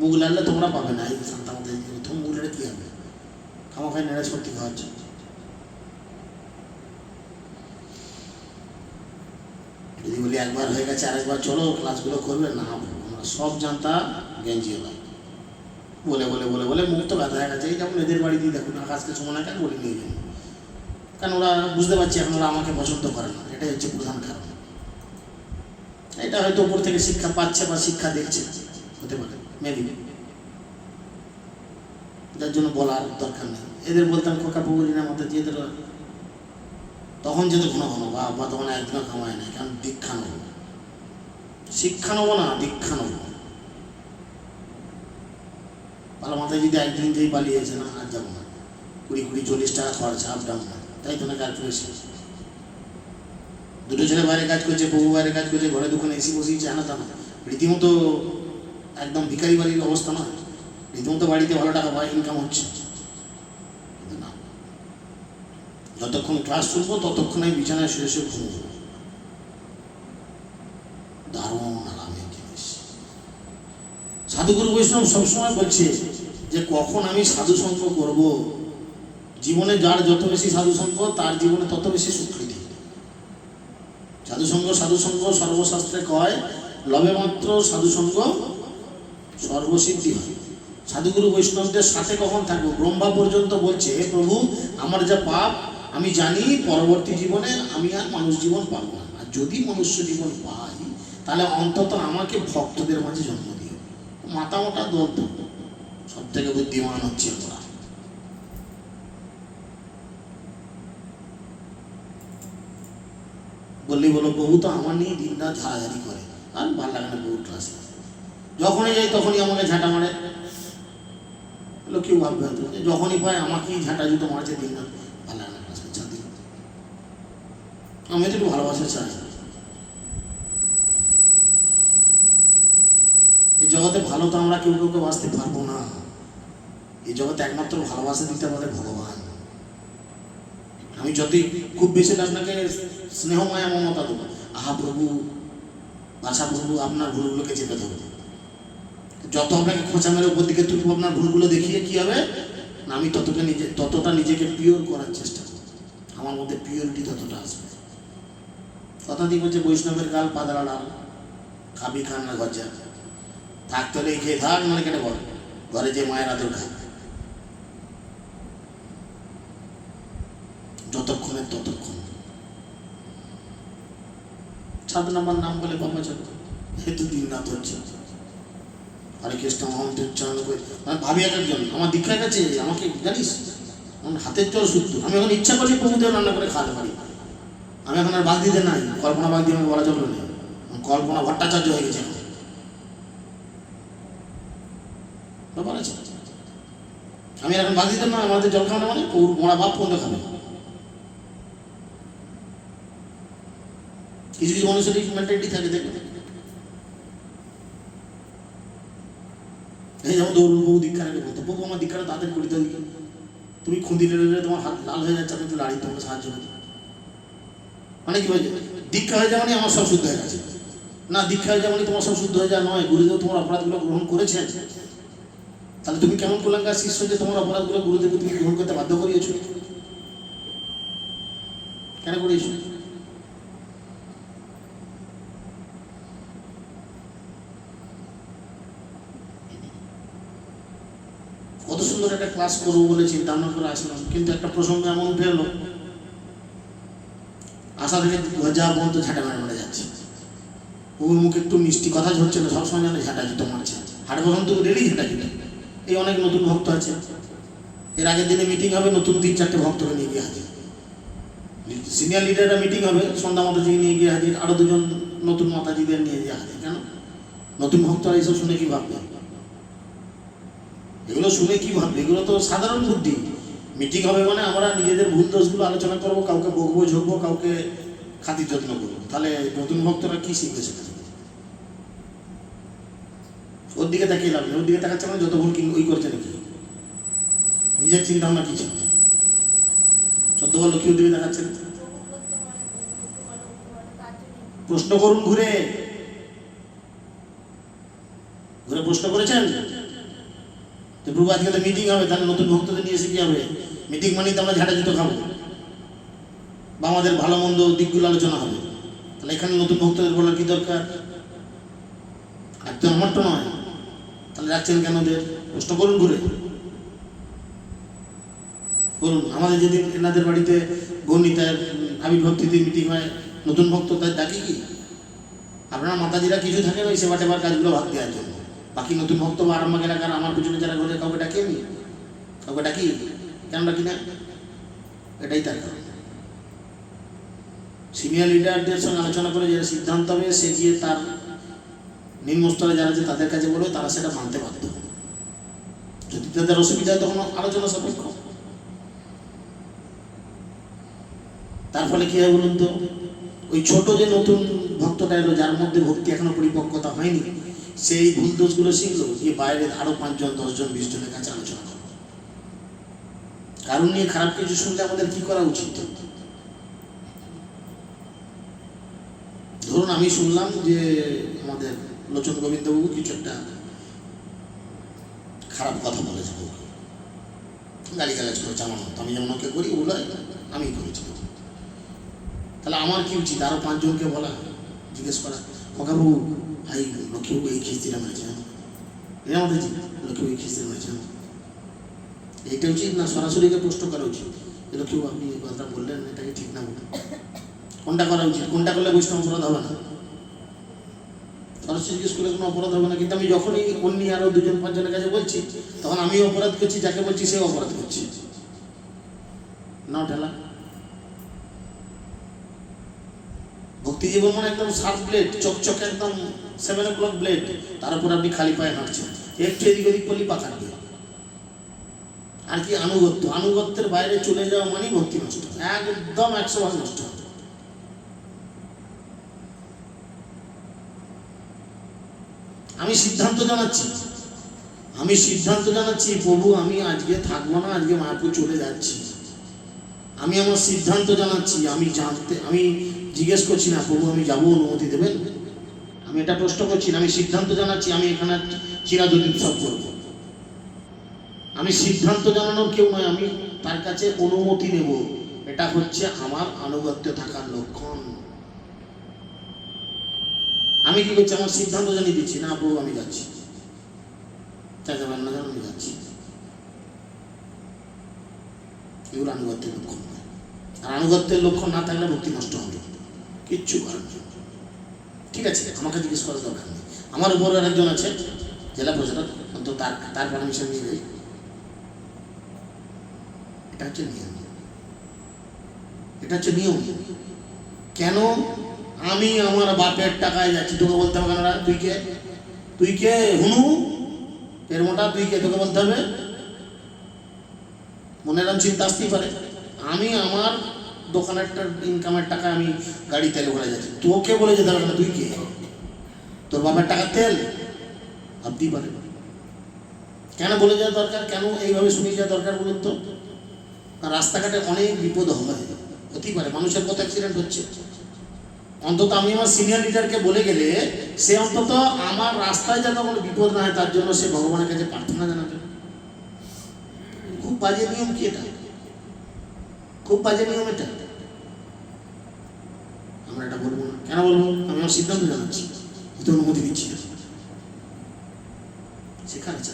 মুখ লাগলে তোমরা পাবে না, এই শান্তা মাথায় তুমি মুখ লাগলে কি হবে? খামাখাই নেড়ে সত্যি খাওয়াচ্ছে। যদি বলি একবার হয়ে গেছে আরেকবার চলো ক্লাসগুলো করবে, না আমরা সব জানতা গেঞ্জি হলাম। বলে বলে বলে বলে মুখ তো ব্যথা হয়ে গেছে। এই যেমন এদের বাড়ি দিয়ে দেখুন, আকাশকে সমান কেন বলে নিয়ে যাবে, কারণ ওরা বুঝতে পারছে এখন ওরা আমাকে পছন্দ করে না, এটাই হচ্ছে প্রধান কারণ। এটা হয়তো উপর থেকে শিক্ষা পাচ্ছে বা শিক্ষা দেখছে, হতে পারে মেবি, যার জন্য বলার দরকার নেই। এদের বলতাম খোকা পুকুরিনা মতো যে এদের তখন যেত ঘন ঘন বা তখন একদিনও কামায় নাই, কারণ দীক্ষা নেবো, শিক্ষা নেবো না দীক্ষা নেবো। পালা মাথায় যদি একদিন যেই পালিয়েছে, না আর যাবো না, 20-40 টাকা খরচা আপ ডাউন, তাই তো না কাজ করেছে। দুটো ছেলে বাইরে কাজ করছে, প্রভু বাইরে কাজ করছে, ঘরে দোকানে এসি বসিয়েছে, আনা তা না, রীতিমতো একদম ভিখারি বাড়ির অবস্থা নয়, রীতিমতো বাড়িতে ভালো টাকা পায়, ইনকাম হচ্ছে। না, যতক্ষণ ক্লাস শুনবো ততক্ষণ আমি বিছানায় শুয়ে শুয়ে ঘুমবো। দারুণ আরামের জিনিস। সাধুগুরু বৈষ্ণব সবসময় বলছে যে কখন আমি সাধু সঙ্গ করব, জীবনে যার যত বেশি সাধু সঙ্গ তার জীবনে তত বেশি স্বীকৃতি। সাধুসঙ্গ সর্বশাস্ত্রে কয়, লবে মাত্র সাধুসঙ্গ সর্বসিদ্ধি হয়। সাধুগুরু বৈষ্ণবদের সাথে কখন থাকবো? ব্রহ্মা পর্যন্ত বলছে প্রভু আমার যা পাপ আমি জানি, পরবর্তী জীবনে আমি আর মানুষ জীবন পাবো না, আর যদি মনুষ্য জীবন পাই তাহলে অন্তত আমাকে ভক্তদের মাঝে জন্ম দিও। মাথা মোটা দল তো সব থেকে বুদ্ধিমান হচ্ছে ওরা। বললি বলো, বহু তো আমার নিয়ে দিন রাত ঝাড়াঝাড়ি করে, আর ভালো লাগে না বহু ক্লাসে। যখনই যাই তখনই আমাকে ঝাঁটা মারে। কেউ ভাববে হয়তো যখনই পায় আমাকেই ঝাঁটা জুতো মারছে দিন রাত, ভালো লাগে না ক্লাসে ছাড়ি। আমি তো একটু ভালোবাসা চাই। এই জগতে ভালো তো আমরা কেউ কাউকে বাঁচতে পারবো না। এই জগতে একমাত্র ভালোবাসা দিতে পারে ভগবান। আমি যতই খুব বেশি আপনাকে স্নেহ মায়া মমতা দেবো, আহা প্রভু, আশা প্রভু আপনার ভুলগুলোকে চেপে দেবো। যত আপনাকে খোঁচা মেরে উপর দিকে তুলবো আপনার ভুলগুলো দেখিয়ে কি হবে না, আমি ততটা নিজেকে পিওর করার চেষ্টা করব। আমার মধ্যে পিওরিটি ততটা আসবে। কথা দিয়ে বলছে বৈষ্ণবের গাল পাতলা ডাল, খাবি খান না গজ্জা, থাকতে হলে খেয়ে থাক, মানে কেটে বল ঘরে যে মায়ের আদর খায়, যতক্ষণে ততক্ষণ। 7 নম্বর নাম বলে বাবা চন্দ্র হেতু দিন রাত হচ্ছে হরে কৃষ্ণ মহন্ত উচ্চারণ করে। মানে ভাবি এক একজন আমার দীক্ষার কাছে আমাকে জানিস আমার হাতের জল শুদ্ধ, আমি এখন ইচ্ছা করছি প্রভুদেব রান্না করে খাওয়াতে পারি। আমি এখন আর বাদ দিতে নাই, কল্পনা বাদ দিয়ে আমাকে বলা চলবে না, কল্পনা ভট্টাচার্য হয়ে গেছে এখন। ব্যাপার আছে, আমি এখন বাদ দিতে না, আমাদের জল খাওয়ানো মানে মোড়া বাপ পর্যন্ত খাবে। কিছু কিছু মানুষের মেন্টালিটি থাকে, দেখবে এই যেমন দৌড় বহু দীক্ষা আগে বলতো, বহু আমার দীক্ষাটা তাদের করিতে দিকে তুমি খুঁদি লেলে তোমার হাত লাল হয়ে যাচ্ছে, আমি একটু লাড়ি তোমাকে সাহায্য করি। মানে কি হয়েছে, দীক্ষা হয়ে যাওয়া আমার সব শুদ্ধ হয়ে গেছে না, দীক্ষা হয়ে যাওয়া তোমার সব শুদ্ধ হয়ে যায় নয়। গুরুদেব তোমার অপরাধগুলো গ্রহণ করেছেন, তাহলে তুমি কেমন কুলাঙ্গার শিষ্য যে তোমার অপরাধগুলো গুরুদেবকে তুমি গ্রহণ করতে বাধ্য করিয়েছ? কেন করিয়েছ? কত সুন্দর একটা ক্লাস করবো বলে চিন্তা ভাবনা করে আসলাম, কিন্তু একটা প্রসঙ্গ এমন উঠে এলো, আশা থেকে যা বলতো ঝাঁটা মারে মারা যাচ্ছে। ওর মুখে একটু মিষ্টি কথা ঝরছে না, সবসময় যেন ঝাঁটা জুতো মারছে। হাট বসন্ত রেডি ঝাঁটা জুতো। এই অনেক নতুন ভক্ত আছে, এর আগের দিনে মিটিং হবে, নতুন 3-4টে ভক্তকে নিয়ে গিয়ে হাজির। সিনিয়র লিডাররা মিটিং হবে, সন্ধ্যা মাতাজিকে নিয়ে গিয়ে হাজির, আরো 2জন নতুন মাতাজিদের নিয়ে গিয়ে হাজির। কেন? নতুন ভক্তরা এইসব শুনে কি ভাববে? এগুলো শুনে কি ভাববে? এগুলো তো সাধারণ বুদ্ধি। মিটিং হবে মানে আমরা নিজেদের ভুল দোষগুলো আলোচনা করবো, কাউকে বকবো ঝোঁকবো, কাউকে খাতির যত্ন করবো। তাহলে নতুন ভক্তরা কি শিখবে সেখানে? ওর দিকে তাকিয়ে লাভ নেই, ওর দিকে তাকাচ্ছে মানে যত ভুল ওই করছে নাকি, নিজের চিন্তা ভাবনা কি ছিল? 14 বার লক্ষ্মী দিকে দেখাচ্ছেন। প্রশ্ন করুন, ঘুরে ঘুরে প্রশ্ন করেছেন যে প্রভু আজকে তো মিটিং হবে, তাহলে নতুন ভক্তদের নিয়ে এসে কি হবে? মিটিং মানেই তো আমরা ঝাঁটা জুতো খাবো বা আমাদের ভালো মন্দ দিকগুলো আলোচনা হবে, তাহলে এখানে নতুন ভক্তদের বলার কি দরকার? একদম আমার তো নয়, তাহলে রাখছেন কেন ওদের? প্রশ্ন করুন, ঘুরে বলুন। আমাদের যেদিন এনাদের বাড়িতে গণিতার আবির্ভাব তিথি মিটিং হয়, নতুন ভক্ত তাই ডাকি কি? আপনারা মাতাজিরা কিছু থাকেন ওই সেবা টেবার কাজগুলো ভাগ দেওয়ার জন্য, বাকি নতুন ভক্ত বা আরামবাগ এলাকার আমার পিছনে যারা ঘরে কাউকে ডাকি, আমি কাউকে ডাকি কেন ডাকি না? এটাই তার কারণ। সিনিয়র লিডারদের সঙ্গে আলোচনা করে যে সিদ্ধান্ত হবে, সে গিয়ে তার নিম্ন স্তরে যারা আছে তাদের কাছে বলবে, তারা সেটা মানতে বাধ্য। যদি তাদের অসুবিধা হয় তখন আলোচনা সাপেক্ষ। তার ফলে কি হয় বলুন তো, ওই ছোট যে নতুন ভক্তটা এলো, যার মধ্যে ভক্তি এখনো পরিপক্কতা হয়নি, সেই ভুল দোষগুলো শিখলো, গিয়ে বাইরে আরো 5 জন 10 জন 20 জনের কাছে আলোচনা করলো। কারণ নিয়ে খারাপ কিছু শুনলে আমাদের কি করা উচিত? ধরুন আমি শুনলাম যে আমাদের লোচন গোবিন্দবাবু কিছু একটা খারাপ কথা বলেছে, গালিগালাজ করেছে আমার মতো, আমি যেমন ওকে করি ওগুলো আমি করেছি। তাহলে আমার কি উচিত? আরো 5 জনকে বলা, জিজ্ঞেস করা, কাকাবু ভাই লক্ষ্মীবাবু এই খিস্তিটা মেরেছে, এরা আমাদের লক্ষ্মীবাবু এই খিস্তিটা মেরেছে, এইটা উচিত না সরাসরিকে প্রশ্ন করা উচিত? লক্ষ্মীবাবু আপনি এই কথাটা বললেন, এটাকে ঠিক না বললেন? কোনটা করা উচিত, কোনটা করলে বৈষ্ণব অপরাধ হবে না? সরস্বতী জিজ্ঞেস করলে কোনো অপরাধ হবে না, কিন্তু আমি যখনই অন্য আরো 2-5 জনের কাছে বলছি তখন আমি অপরাধ করছি, যাকে বলছি সে অপরাধ করছি। না ঠেলা ভক্তি জীবন মানে একদম শার্প ব্লেড, চকচকে একদম 7 o'clock ব্লেড, তার উপর আপনি খালি পায়ে হাঁটছেন, একটু এদিক ওদিক করলেই পাকান দিয়ে। আর কি আনুগত্য, আনুগত্যের বাইরে চলে যাওয়া মানে ভক্তি নষ্ট, একদম 100% নষ্ট। আমি সিদ্ধান্ত জানাচ্ছি প্রভু আমি আজকে থাকবো না, আজকে মায়াপুর চলে যাচ্ছি, আমি আমার সিদ্ধান্ত জানাচ্ছি। আমি জিজ্ঞেস করছি না প্রভু আমি যাবো, অনুমতি দেবেন, আমি এটা প্রশ্ন করছি না, আমি সিদ্ধান্ত জানাচ্ছি আমি এখানে চিরাদুল উৎসব করবো। আমি সিদ্ধান্ত জানানোর কেউ নয়, আমি তার কাছে অনুমতি নেব, এটা হচ্ছে আমার আনুগত্য থাকার লক্ষণ। আমি কি করছি, আমার সিদ্ধান্ত জানিয়ে দিচ্ছি না প্রভু আমি যাচ্ছি, চাচাবেন না জানো আমি যাচ্ছি, এগুলো আনুগত্যের লক্ষণ নয়। আর আনুগত্যের লক্ষণ না থাকলে ভক্তি নষ্ট হবে, কিচ্ছু করার নেই। ঠিক আছে, আমাকে জিজ্ঞেস করার দরকার নেই। আমার উপর একজন আছে জেলা প্রশাসক, তো তার পারমিশন নিয়ে যাই, এটা হচ্ছে নিয়ম, এটা হচ্ছে নিয়ম। কেন আমি আমার বাপের টাকায় যাচ্ছি, তোকে বলতে হবে কেন? তুই কে হুনু এর মোটা, তুই কে, তোকে বলতে হবে? মনের চিন্তা আসতেই পারে, আমি আমার দোকানের ইনকামের টাকা আমি গাড়ি তেল ভরে যাচ্ছি, তোকে বলে যেতে হবে না, তুই কে? তোর বাপের টাকা তেল ভাবতেই পারে। কেন বলে যাওয়া দরকার, কেন এইভাবে শুনে যাওয়া দরকার বলুন তো? রাস্তাঘাটে অনেক বিপদ হতেই পারে, মানুষের কত অ্যাক্সিডেন্ট হচ্ছে, অন্তত আমি আমার সিনিয়র লিডারকে বলে গেলে সে অন্তত আমার রাস্তায় যেন কোনো বিপদ না হয় তার জন্য সে ভগবানের কাছে প্রার্থনা জানাবে। খুব বাজে নিয়ম কি এটা, খুব বাজে নিয়ম এটা। আমরা এটা বলবো না, কেন বলবো? আমি আমার সিদ্ধান্ত জানাচ্ছি, কিন্তু অনুমতি দিচ্ছি না। শেখার আছে,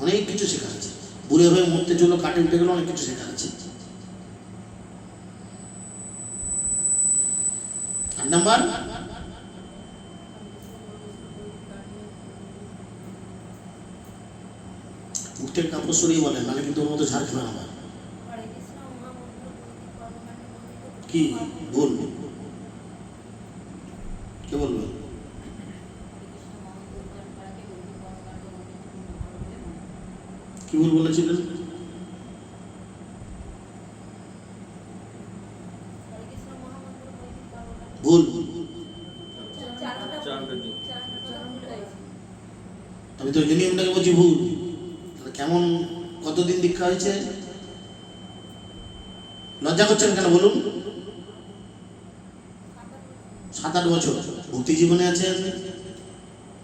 অনেক কিছু শেখার আছে, বুড়ে হয়ে মরতে চলো, কাটে উঠে গেলো, অনেক কিছু শেখার আছে। 8 নাম্বার, মুখের কাপড় সরিয়ে বলেন, মানে কিন্তু ওর মতো ঝাড় খেলা আমার কি ভুল, কে বলবো? কি ভুল বলেছিলেন? ভুল, আমি তো নিয়মটাকে বলছি ভুল। কেমন, কতদিন দীক্ষা হয়েছে? লজ্জা করছেন কেন বলুন? 7-8 বছর ভক্তি জীবনে আছেন,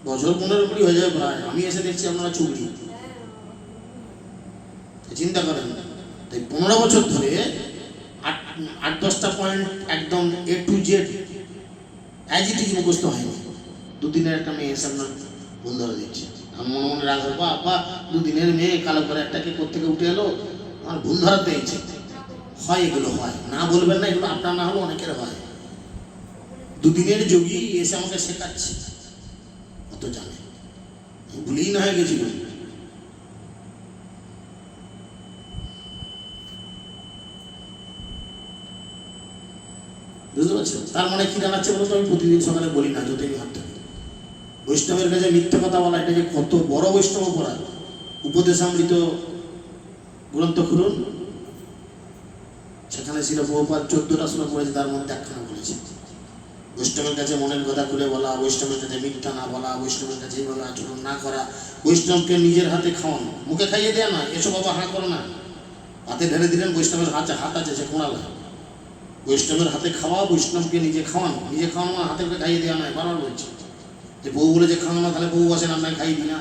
বছর 15-20 হয়ে যাবে প্রায়। আমি এসে দেখছি আপনারা চুগলি, চিন্তা করেন। তাই 15 বছর ধরে 8-10টা পয়েন্ট একদম A to Z as it is মুখস্থ হয়নি। 2 দিনের একটা মেয়ে এসে আপনার ভুল ধরে দিচ্ছে, আমি মনে মনে রাগ হবে, বাবা 2 দিনের মেয়ে কালো করে একটাকে কোত্থেকে উঠে এলো, আমার ভুল ধরাতে ইচ্ছে হয়। এগুলো হয়, না বলবেন না, এগুলো আপনার না হলেও অনেকের হয়। 2 দিনের যোগী এসে আমাকে শেখাচ্ছে, অত জানে, ভুলেই না হয়ে গেছিল। বুঝতে পারছেন? তার মানে কি জানাচ্ছে বলতো? আমি প্রতিদিন সকালে বলি না, যতই হাত থাকি, বৈষ্ণবের কাছে মিথ্যে কথা বলা, এটা যে কত বড় বৈষ্ণব অপরাধ। উপদেশামৃত গ্রন্থ খুলুন, সেখানে ছিল প্রভুপাদ 14টা শ্লোক পড়েছে, তার মধ্যে একখানা বলেছে বৈষ্ণবের কাছে মনের কথা খুলে বলা, বৈষ্ণবের কাছে মিথ্যা না বলা, বৈষ্ণবের কাছে এইভাবে আচরণ না করা, বৈষ্ণবকে নিজের হাতে খাওয়ানো, মুখে খাইয়ে দেওয়া না, এসব বাবা হাঁ করো না, হাতে ঢেলে দিলেন, বৈষ্ণবের হাত আছে সে কোনালা, বৈষ্ণবের হাতে খাওয়া, বৈষ্ণবকে নিজে খাওয়ানো, নিজে খাওয়ানো হাতে করে খাইয়ে দেওয়া নয়। বারবার বলছি যে বউ বলে যে খাওয়ানো, তাহলে বউ বসেন আপনাকে খাইয়ে দিই না,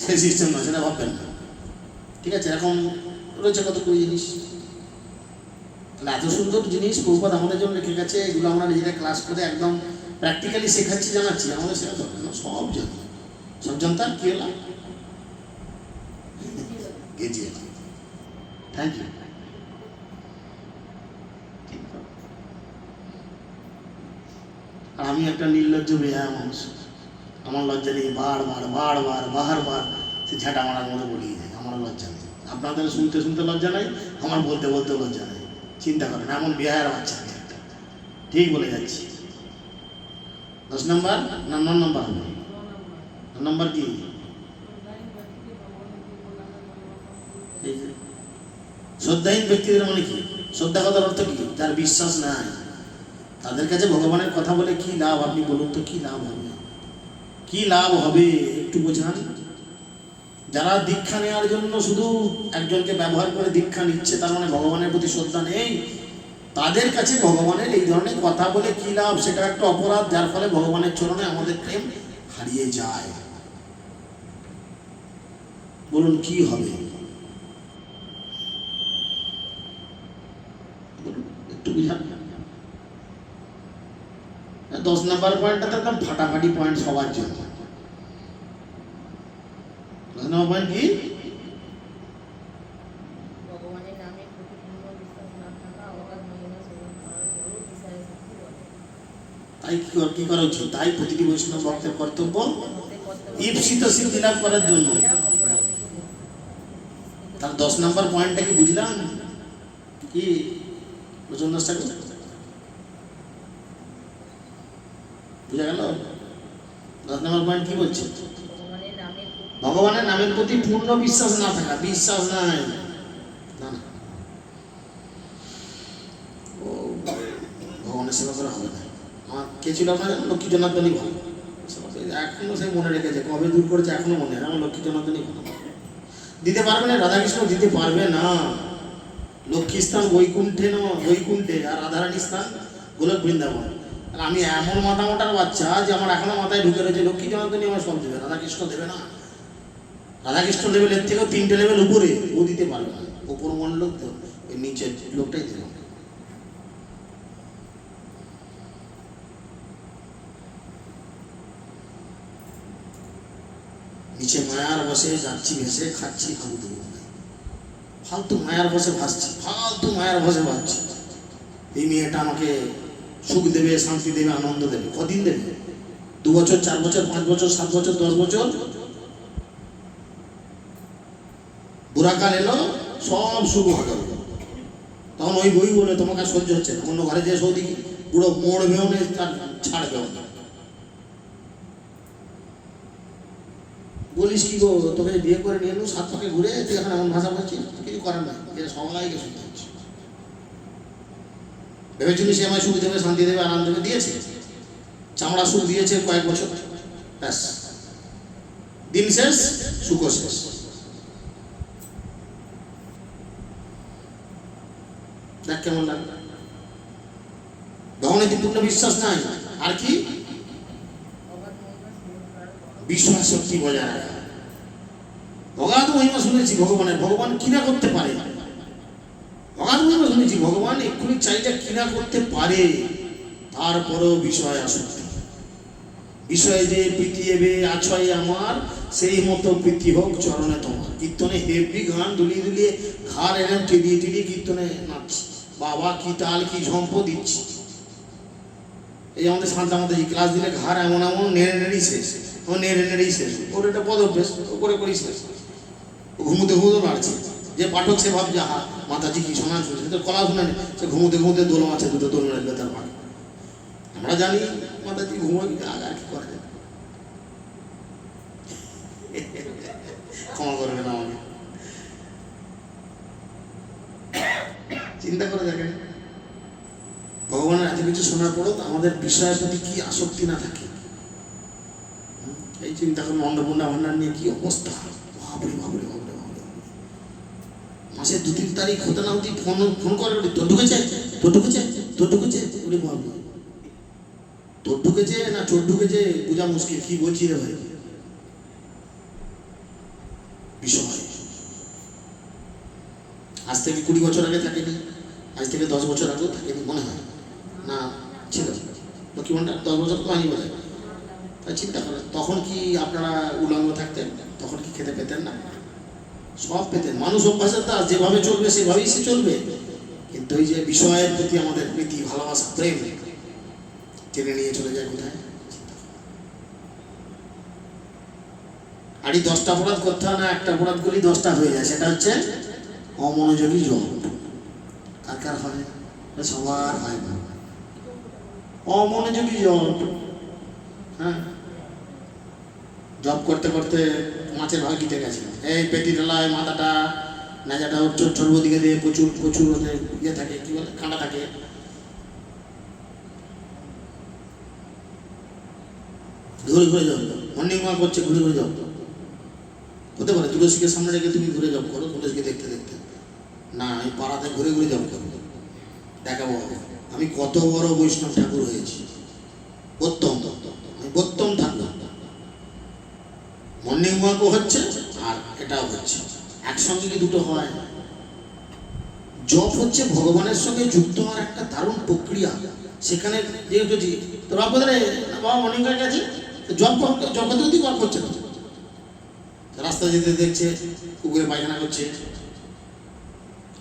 সেই সিস্টেম না, সেটা ভাববেন না। ঠিক আছে, এখন রয়েছে কতগুলো জিনিস, তাহলে এত সুন্দর জিনিস প্রভুপাদ আমাদের জন্য রেখে গেছে, এগুলো আমরা নিজেরা ক্লাস করে একদম প্র্যাকটিক্যালি শেখাচ্ছি, জানাচ্ছি, আমাদের শেখা দরকার না, সব জানি, সব জানতাম কি এলাম গেছি এলাম। Thank you. আমি একটা নির্লজ্জ বেহায়া মানুষ, আমার লজ্জা নেই, বারবার সে ঝাঁটা মারার মতো বলিয়ে যায়, আমার লজ্জা নেই। আপনাদের শুনতে শুনতে লজ্জা নাই, আমার বলতে বলতে লজ্জা নেই। চিন্তা করেন, এমন বেহায়ার বাচ্চা আমি একটা। ঠিক বলে যাচ্ছি। 10 নম্বর না 9 নম্বর হবে? 9 নম্বর কি? শ্রদ্ধাহীন ব্যক্তিদের মানে কি? শ্রদ্ধা কথার অর্থ কি? যার বিশ্বাস নাই, তাদের কাছে ভগবানের কথা বলে কি লাভ? আপনি বলুন তো, কি লাভ হবে? কি লাভ হবে একটু বোঝান। যারা দীক্ষা নেওয়ার জন্য শুধু একজনকে ব্যবহার করে দীক্ষা নিচ্ছে, তার মানে ভগবানের প্রতি শ্রদ্ধা নেই, তাদের কাছে ভগবানের এই ধরনের কথা বলে কি লাভ? সেটা একটা অপরাধ, যার ফলে ভগবানের চরণে আমাদের প্রেম হারিয়ে যায়। বলুন কি হবে? একটু বুঝান। 10 নম্বর পয়েন্টটা তো একদম ফাটাফাটি পয়েন্ট সবার জন্য। 10 নম্বর পয়েন্ট কি? ভগবানের নামে প্রতিপূর্ণ বিশ্বাস না থাকা, অগাধ মহিমা শ্রবণ করার পরও বিষয়ে শক্তি বলে। তাই কি করা উচিত? তাই প্রতিটি বৈষ্ণব ভক্তের কর্তব্য ভক্তের কর্তব্য ঈপ্সিত সিদ্ধি লাভ করার জন্য। অপরাধ থেকে মুক্তি। তার 10 নম্বর পয়েন্টটা কি বুঝলাম? কি বুঝুন? বুঝা গেল? 10 নম্বর পয়েন্ট কি বলছে? ভগবানের নামে ভগবানের নামের প্রতি পূর্ণ বিশ্বাস না থাকা। বিশ্বাস নাই, না না, ও ভগবানের সেবা করা হবে না। আমার কে ছিল আপনার? লক্ষ্মী জনার্দনই ভালো। এখনো সে মনে রেখেছে, কবে দূর করেছে এখনো মনে হয়। আমার লক্ষ্মী জনার্দনই ভালো। দিতে পারবে না, রাধাকৃষ্ণ দিতে পারবে না। লক্ষ্মী স্থান বৈকুণ্ঠে, আর রাধারানী স্থান গোলক বৃন্দাবন। আর আমি এমন মাথা মোটার বাচ্চা যে আমার এখনো মাথায় ঢুকে রয়েছে লক্ষ্মী জনার্দনই আমার সব দেবে, রাধাকৃষ্ণ দেবে না। রাধাকৃষ্ণ লেভেলের থেকেও 3টে লেভেল উপরে, ও দিতে পারবে না। ওপর মন লোক তো, ওই নিচের লোকটাই দেবে। নিচে মায়ার বসে যাচ্ছি ভেসে, খাচ্ছি হাবু দেবো, ফালতু মায়ার বসে ভাসছি, ফালতু মায়ার বসে ভাবছি এই মেয়েটা আমাকে সুখ দেবে, শান্তি দেবে, আনন্দ দেবে। কদিন দেবে? 2 বছর, 4 বছর, 5 বছর, 7 বছর, 10 বছর। বুড়াকাল এলো, সব শুরু হয়ে গেল। তখন ওই বই বলে তোমাকে আর সহ্য হচ্ছে না, অন্য ঘরে যে সৌদি বুড়ো মরবেও নেই, তার ছাড়বেও না। বলিস কি গো, তোকে বিয়ে করে নিয়ে এলো, 7 পাকে ঘুরে, তুই এখন এমন ভাষা বলছিস? কিছু করার নাই, এটা সবাইকে শুনতে হচ্ছে। ভেবেছিলি সে আমায় সুখ দেবে, শান্তি দেবে, আনন্দ দেবে? দিয়েছে? চামড়া সুখ দিয়েছে কয়েক বছর, ব্যাস দিন শেষ, সুখ শেষ। দেখ কেমন লাগবে? ভগবানের পূর্ণ বিশ্বাস নাই। আর কি? অগাধ মহিমা শ্রবণ করার পরও বিশ্বাস শক্তি বজায় রাখা। অগাধ মহিমা শুনেছি ভগবানের, ভগবান কিনা করতে পারে। অগাধ মহিমা শুনেছি, ভগবান এক্ষুনি চাইলে কিনা করতে পারে, তারপরেও বিষয় আসক্তি। বিষয়ে যে প্রীতি এবে আছয় আমার, সেই মতো প্রীতি হোক চরণে তোমার। কীর্তনে হেভি গান দুলিয়ে দুলিয়ে ঘাড় এনে টেলিয়ে কীর্তনে নাচছি, বাবা কি তাল কি ঝম্প দিচ্ছি। এই আমাদের শান্তা মাতাজি ক্লাস দিলে ঘাড় এমন এমন নেড়েই শেষ, নেড়েই শেষ। ওর একটা পদ অভ্যেস, করেই শেষ। ঘুমোতে নাড়ছে। যে পাঠক সে ভাবছে, হা মাতাজি কি শোনা শুনছে, তো কলা শোনা নেই, সে ঘুমোতে দোল আছে, দুটো দোল মেরে তার পাঠ। আমরা জানি মাতাজি ঘুমোয়, আর কি করা যায়? ক্ষমা করবে না আমাকে। চিন্তা করে দেখেন, ভগবানের এত কিছু শোনার পরও আমাদের বিষয়ের প্রতি কি আসক্তি না থাকে। এই চিন্তা করুন, অন্নপূর্ণা ভান্ডার নিয়ে কি অবস্থা। বাবরে, মাসে 2-3 তারিখ হতে না হতেই ফোন করে, তোর ঢুকেছে, উনি বলবো তোর ঢুকেছে না চোর ঢুকেছে বোঝা মুশকিল। কি বলছি রে ভাই? বিষয় আজ থেকে 20 বছর আগে থাকেনি, আজ থেকে 10 বছর আগেও থাকেনি মনে হয় না, ছিল লক্ষ্মী ভান্ডার 10 বছর তো আনি বোধ। তাই চিন্তা করেন, তখন কি আপনারা উলঙ্গ থাকতেন? তখন কি খেতে পেতেন না? সব পেতেন। মানুষ অভ্যাসের দাস, যেভাবে চলবে সেভাবেই সে চলবে। কিন্তু এই যে বিষয়ের প্রতি আমাদের প্রীতি, ভালোবাসা, প্রেম, টেনে নিয়ে চলে যায় কোথায়? আর এই 10টা অপরাধ করতে হয় না, একটা অপরাধ করলেই 10টা হয়ে যায়। সেটা হচ্ছে অমনোযোগী জপ। কার কার হয়? সবার হয় না। অমনোযোগী জপ। হ্যাঁ, জব করতে করতে মাছের ভাগ দিতে গেছে, এই পেটি ঢালায় মাথাটা নেজাটা ছোট দিকে দিয়ে প্রচুর প্রচুর ওদের ইয়ে থাকে, কি বলে, কাঁটা থাকে। ঘুরে ঘুরে যাও, মর্নিং ওয়াক করছে, ঘুরে ঘুরে যাও। হতে পারে তুলসীকে সামনে রেখে তুমি ঘুরে জব করো, তুলসীকে দেখতে দেখতে। না, এই পাড়াতে ঘুরে ঘুরে জব করো, দেখাবো আমি কত বড় বৈষ্ণব ঠাকুর হয়েছি। উত্তম, আমি উত্তম থাকলাম। মর্নিং ওয়াকও হচ্ছে আর এটাও হচ্ছে, একসঙ্গে কি দুটো হয়? জপ হচ্ছে ভগবানের সঙ্গে যুক্ত হওয়ার একটা দারুণ প্রক্রিয়া। সেখানে যেহেতু তোর বাবা বাবা মর্নিং ওয়াক গেছে, জপ করতে ওয়াক করছে না, রাস্তা যেতে দেখছে কুকুরে পায়খানা করছে।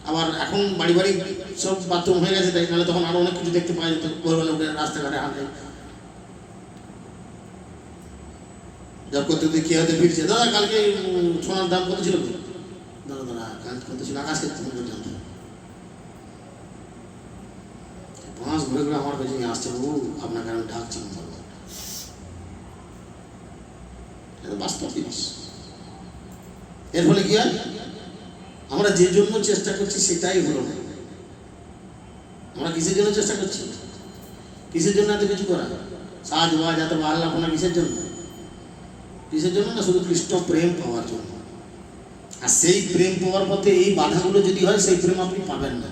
আবার এখন বাড়ি বাড়ি সব বাথরুম হয়ে গেছে, তাই নাহলে তখন আরো অনেক কিছু দেখতে পাওয়া যেত। ভোরবেলা উঠে রাস্তাঘাটে হাঁটে, জব করতে কি হতে ফিরছে, দাদা কালকে সোনার দাম কত ছিল? দাদা দাদা কাল কত ছিল? আকাশকে জানতে পাঁচ ঘুরে ঘুরে আমার কাছে আসছে, ও আপনাকে আমি ডাকছি। বাস্তব জিনিস। এর ফলে কি হয়? আমরা যে জন্য চেষ্টা করছি সেটাই হলো না। আমরা কিসের জন্য চেষ্টা করছি? কিসের জন্য এত কিছু করা? সাজ বাজ এত আল্লাপনা কিসের জন্য? কিসের জন্য? না, শুধু কৃষ্ণ প্রেম পাওয়ার জন্য। আর সেই প্রেম পাওয়ার পথে এই বাধাগুলো যদি হয়, সেই প্রেম আপনি পাবেন না।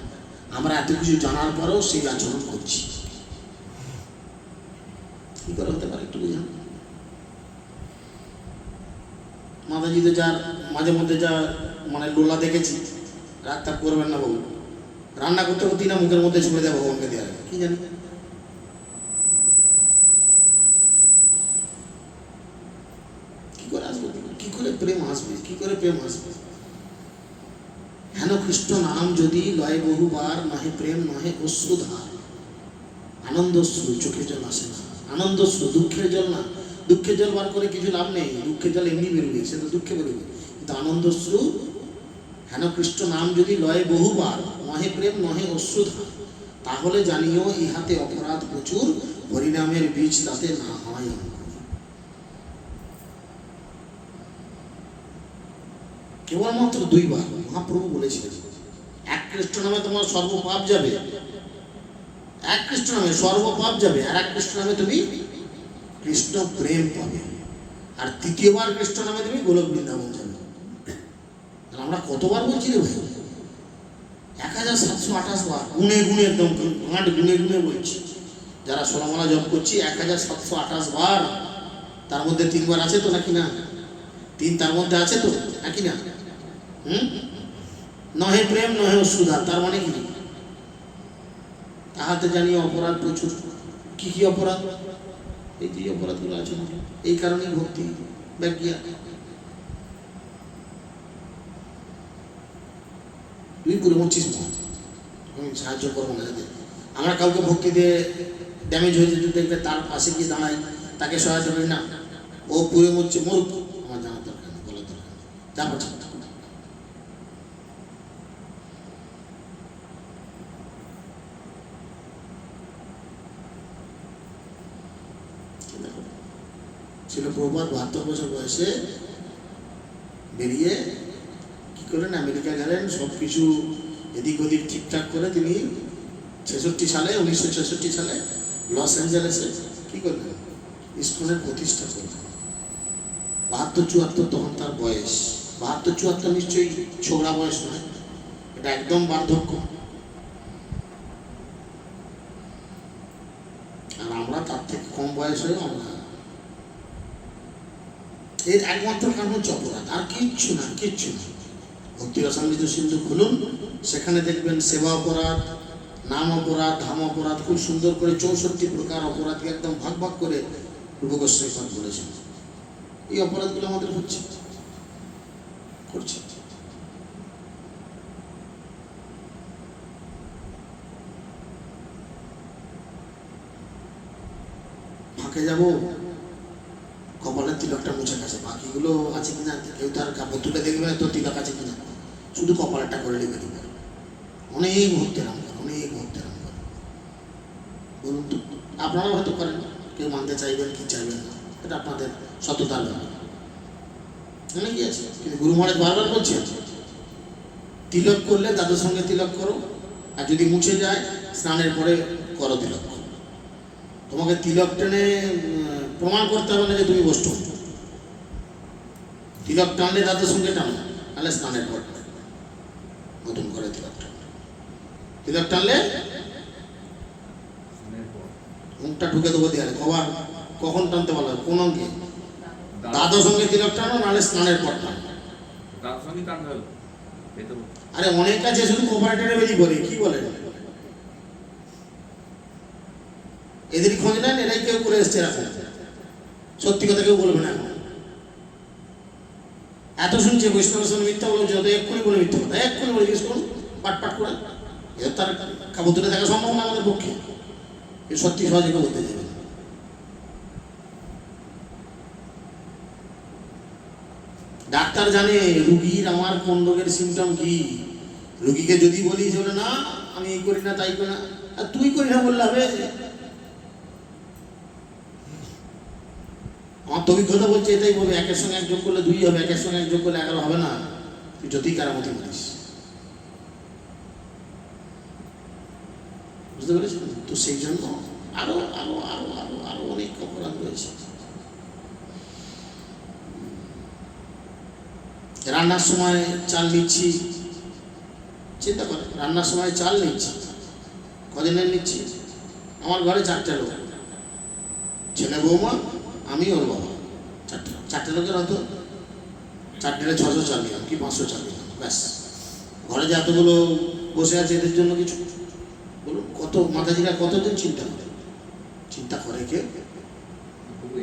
আমরা এত কিছু জানার পরেও সেই আচরণ করছি, কি করে হতে পারে একটু বুঝান। মাতাজিতে যার মাঝে মধ্যে যা মানে লোলা দেখেছি, রাগটা করবেন না বাবু, রান্না করতে করতেই না মুখের মধ্যে ছুড়ে দেয় ভগবানকে দেওয়া, কি জানি কি করে আসবে, কি করে প্রেম আসবে, কি করে প্রেম আসবে? হেন কৃষ্ণ নাম যদি লয় বহুবার, নহে প্রেম নহে অশ্রুধার। আনন্দ অশ্রু, চোখের জল আসে না। আনন্দ অশ্রু, দুঃখের জল না। দুঃখের জল বার করে কিছু লাভ নেই, দুঃখের জল এমনি বেরোবে, সে তো দুঃখে বেরোবে। কিন্তু আনন্দ অশ্রু, হেন কৃষ্ণ নাম যদি লয় বহুবার, নহে প্রেম নহে অশ্রুধার, তাহলে জানিও ইহাতে অপরাধ প্রচুর, হরিনামের বীজ তাতে না হয়। কেবলমাত্র 2 বার মহাপ্রভু বলেছিলেন, এক কৃষ্ণ নামে তোমার সর্বপাপ যাবে, এক কৃষ্ণ নামে সর্বপাপ যাবে, আর এক কৃষ্ণ নামে তুমি কৃষ্ণ প্রেম পাবে, আর 3য়বার কৃষ্ণ নামে তুমি গোলক বৃন্দাবন যাবে। আমরা কতবার বলছি রে ভাই? 1728 বার, গুনে গুনে, একদম ঘাট গুনে গুনে বলছি। যারা ষোলমালা জপ করছি 1728 বার, তার মধ্যে 3 বার আছে তো নাকি না? 3 তার মধ্যে আছে তো নাকি না? নহে প্রেম নহে অশ্রুধার, তার মানে কি? তাহাতে জানি অপরাধ প্রচুর। কি কি অপরাধ? এই যে অপরাধগুলো আছে, এই কারণেই ভক্তি ব্যাজ্ঞা। 2 পুরো 25 মিনিট আমি সাহায্য করবো না। যাতে আমরা কাউকে ভক্তি দিয়ে ড্যামেজ হয়ে যেতে দেখবে, তার পাশে গিয়ে দাঁড়াই, তাকে সহায়তা করি না, ও পুরে মরছে, মরুক, আমার জানার দরকার নেই, বলার দরকার নেই, যা পারছে। ছিল প্রভুপাদ 72 বছর বয়সে বেরিয়ে কি করলেন, আমেরিকা গেলেন, সব কিছু এদিক ওদিক ঠিকঠাক করে তিনি 1966 সালে লস অ্যাঞ্জেলেসে কি করলেন, ইস্কনের প্রতিষ্ঠা করলেন। 72-74 তখন তার বয়স। 72-74 নিশ্চয়ই ছোকরা বয়স নয়, এটা একদম বার্ধক্য। আর আমরা তার থেকে কম বয়স হয়ে আমরা, এর একমাত্র কারণ হচ্ছে অপরাধ, আর কিচ্ছু না, কিচ্ছু না। ভক্তি রসামৃত সিন্ধু খুলুন, সেখানে দেখবেন সেবা অপরাধ, নাম অপরাধ, ধাম অপরাধ, খুব সুন্দর করে 64 প্রকার অপরাধকে একদম ভাগ ভাগ করে রূপ গোস্বামী বলেছেন। এই অপরাধগুলো আমাদের হচ্ছে, করছে। মাকে যাবো, কপালের তিলকটা মুছে গেছে, বাকিগুলো আছে কিনা কেউ তার কাপড় তুলে দেখবে না, তো তিলক আছে কিনা, শুধু কপালেরটা করে নেবে দিবে। অনেক ভক্তের নাম করে, অনেক ভক্তের নাম করে। বলুন তো, আপনারা হয়তো করেন, কেউ মানতে চাইবেন কি চাইবেন না, এটা আপনাদের সততার ব্যাপার। কি আছে, কিন্তু গুরু মহারাজ বারবার বলছে তিলক করলে দাদুর সঙ্গে তিলক করো, আর যদি মুছে যায় স্নানের পরে করো তিলক। তোমাকে তিলক টেনে প্রমাণ করতে হবে না যে তুমি বস্তু। তিলক টানলে দাদুর সঙ্গে টানো, তাহলে স্নানের পর নতুন করে তিলক টানো। তিলক টানলে মুখটা ঢুকে দেবো দেয়ালে, কখন টানতে বলা, কোন অঙ্কে? দাদুর সঙ্গে তিলক টানো, নাহলে স্নানের পর টানো। আরে অনেক আছে শুধু কোপারেটারে বেরিয়ে বলে, কি বলে এদের খোঁজ নেন, এরাই কেউ করে এসছে এরকম। সত্যি কথা কেউ বলবে না এখন। এত শুনছে বৈষ্ণব সঙ্গে মিথ্যা বলে, যত এক্ষুনি বলে মিথ্যা কথা, এক্ষুনি বলে জিজ্ঞেস করুন পাট করে। এর তার কাপড় তুলে দেখা সম্ভব না আমাদের পক্ষে, এ সত্যি সহজে কেউ বলতে যাবে। ডাক্তার জানে রুগীর আমার কোন রোগের সিমটম কি। রুগীকে যদি বলি যে না আমি এই করি না তাই করি না, আর তুই করি না বললে হবে? আমার তো অভিজ্ঞতা বলছে এটাই বলবে, একের সঙ্গে এক যোগ করলে 2 হবে, একের সঙ্গে এক যোগ করলে 11 হবে না। তুই যতই কারামতি বলিস, বুঝতে পেরেছ? তো সেই জন্য আরো আরো আরো আরো আরো অনেক অপরাধ রয়েছে। রান্নার সময় চাল নিচ্ছি, চিন্তা করে, রান্নার সময় চাল নিচ্ছি, কদিনের নিচ্ছি? আমার ঘরে 4টে লোক, ছেলে বৌমা আমি ওর বাবা, 4টে লোকের হয়তো 4 দিনে 600 চাল নিলাম কি 500 চাল নিলাম, ব্যাস। ঘরে যে এতগুলো বসে আছে এদের জন্য কিছু বলুন, কত মাতাজিরা কতদিন চিন্তা করে, চিন্তা করে কে?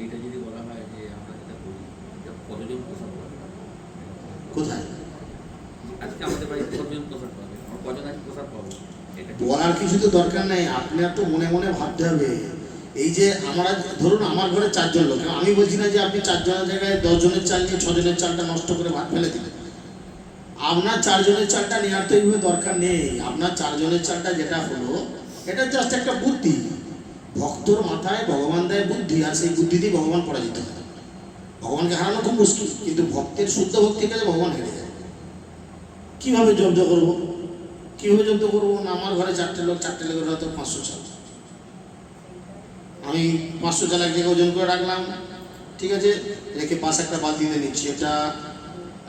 এইটা যদি বলা হয় যে আমরা যেটা করি, কতজন পোশাক পাবে কোথায়? আজকে আমাদের বাড়িতে কতজন পোশাক পাবে, আমরা কজন আজকে পোশাক পাবো? বলার কিছু তো দরকার নেই, আপনার তো মনে মনে ভাবতে হবে। এই যে আমরা ধরুন আমার ঘরে 4 জন লোক, আমি বলছি না যে আপনি 4 জনের জায়গায় 10 জনের চাল নিয়ে 6 জনের চালটা নষ্ট করে ভাত ফেলে দিলেন। আপনার 4 জনের চালটা নেওয়ার তো এইভাবে দরকার নেই। আপনার 4 জনের চালটা যেটা হলো, এটা জাস্ট একটা বুদ্ধি। ভক্তর মাথায় ভগবান দেয় বুদ্ধি, আর সেই বুদ্ধি দিয়ে ভগবান পরাজিত হয়। ভগবানকে হারানো খুব মুশকিল, কিন্তু ভক্তের শুদ্ধ ভক্তির কাছে ভগবান হেরে যায়। কিভাবে জব্দ করবো, কিভাবে জব্দ করবো না? আমার ঘরে 4টে লোক, 4টে লোকের হয়তো 500 চাল, আমি 500 চাল এক জায়গায় ওজন করে রাখলাম, ঠিক আছে, রেখে পাশে একটা বালতিতে নিচ্ছি, এটা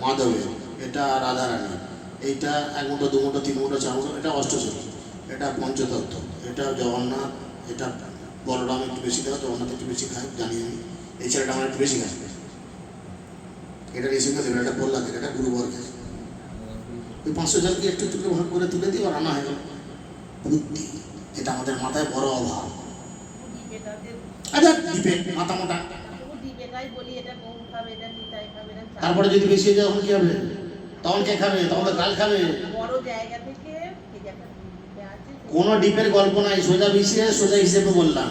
মাধবের, এটা রাধারানী, এইটা 1 মুঠো 2 মুঠো 3 মুঠো 4 মুঠো, এটা অষ্টচরী, এটা পঞ্চতত্ত্ব, এটা জগন্নাথ, এটা বলরাম একটু বেশি দেওয়া, জগন্নাথ একটু বেশি খায় জানি আমি, এই ছেলেটা আমার একটু বেশি খায়, এটা রেসিপি দেবে, এটা বললাম, এটা গুরুবর্গের। ওই 500 চালকে একটু একটু ভাগ করে তুলে দিই, আর রান্না হয়ে গেল। বুদ্ধি, যেটা আমাদের মাথায় বড় অভাব। আচ্ছা দিবে মাথা মোটা, তারপরে যদি বেশি হয়ে যায় তখন কি হবে? তখন কে খাবে? তখন তো কাল খাবে। কোনো ডিপের গল্প নাই, সোজা বিষয়ে সোজা হিসেবে বললাম,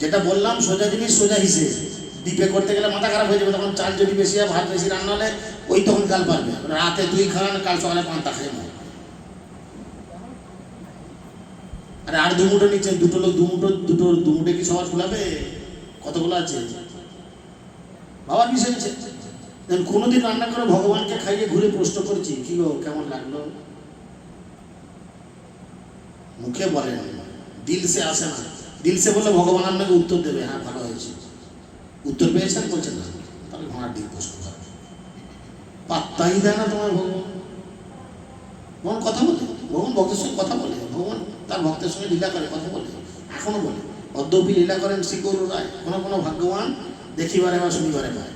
যেটা বললাম সোজা জিনিস সোজা হিসেবে। ডিপে করতে গেলে মাথা খারাপ হয়ে যাবে, তখন চাল যদি বেশি হয়, ভাত বেশি রান্না হলে ওই তখন কাল পারবে, রাতে 2 খান, কাল সকালে 5টা খাই না। আরে আর 2 মুঠো নিচ্ছে, 2টো লোক 2 মুঠে কি সবার ফুলাবে? কতগুলো আছে বাবার বিষয় আছে। কোনোদিন রান্না করে ভগবানকে খাইয়ে ঘুরে প্রশ্ন করছি কি গো কেমন লাগলো? মুখে বলেন, দিল সে আসে না। দিল সে বলে ভগবান আপনাকে উত্তর দেবে, হ্যাঁ ভালো হয়েছে, উত্তর পেয়েছেন, বলছেন না, তাহলে ঘোড়ার ডিম প্রশ্ন করবে, পাত্তাই দেয় না তোমার ভগবান। ভগবান কথা বলে, ভগবান ভক্তের সঙ্গে কথা বলে, ভগবান তার ভক্তের সঙ্গে লীলা করে, কথা বলে, এখনো বলে। অদ্যপি লীলা করেন শ্রী গৌর রায়, কোনো কোনো ভাগ্যবান দেখিবারে বা শুনিবারে পায়,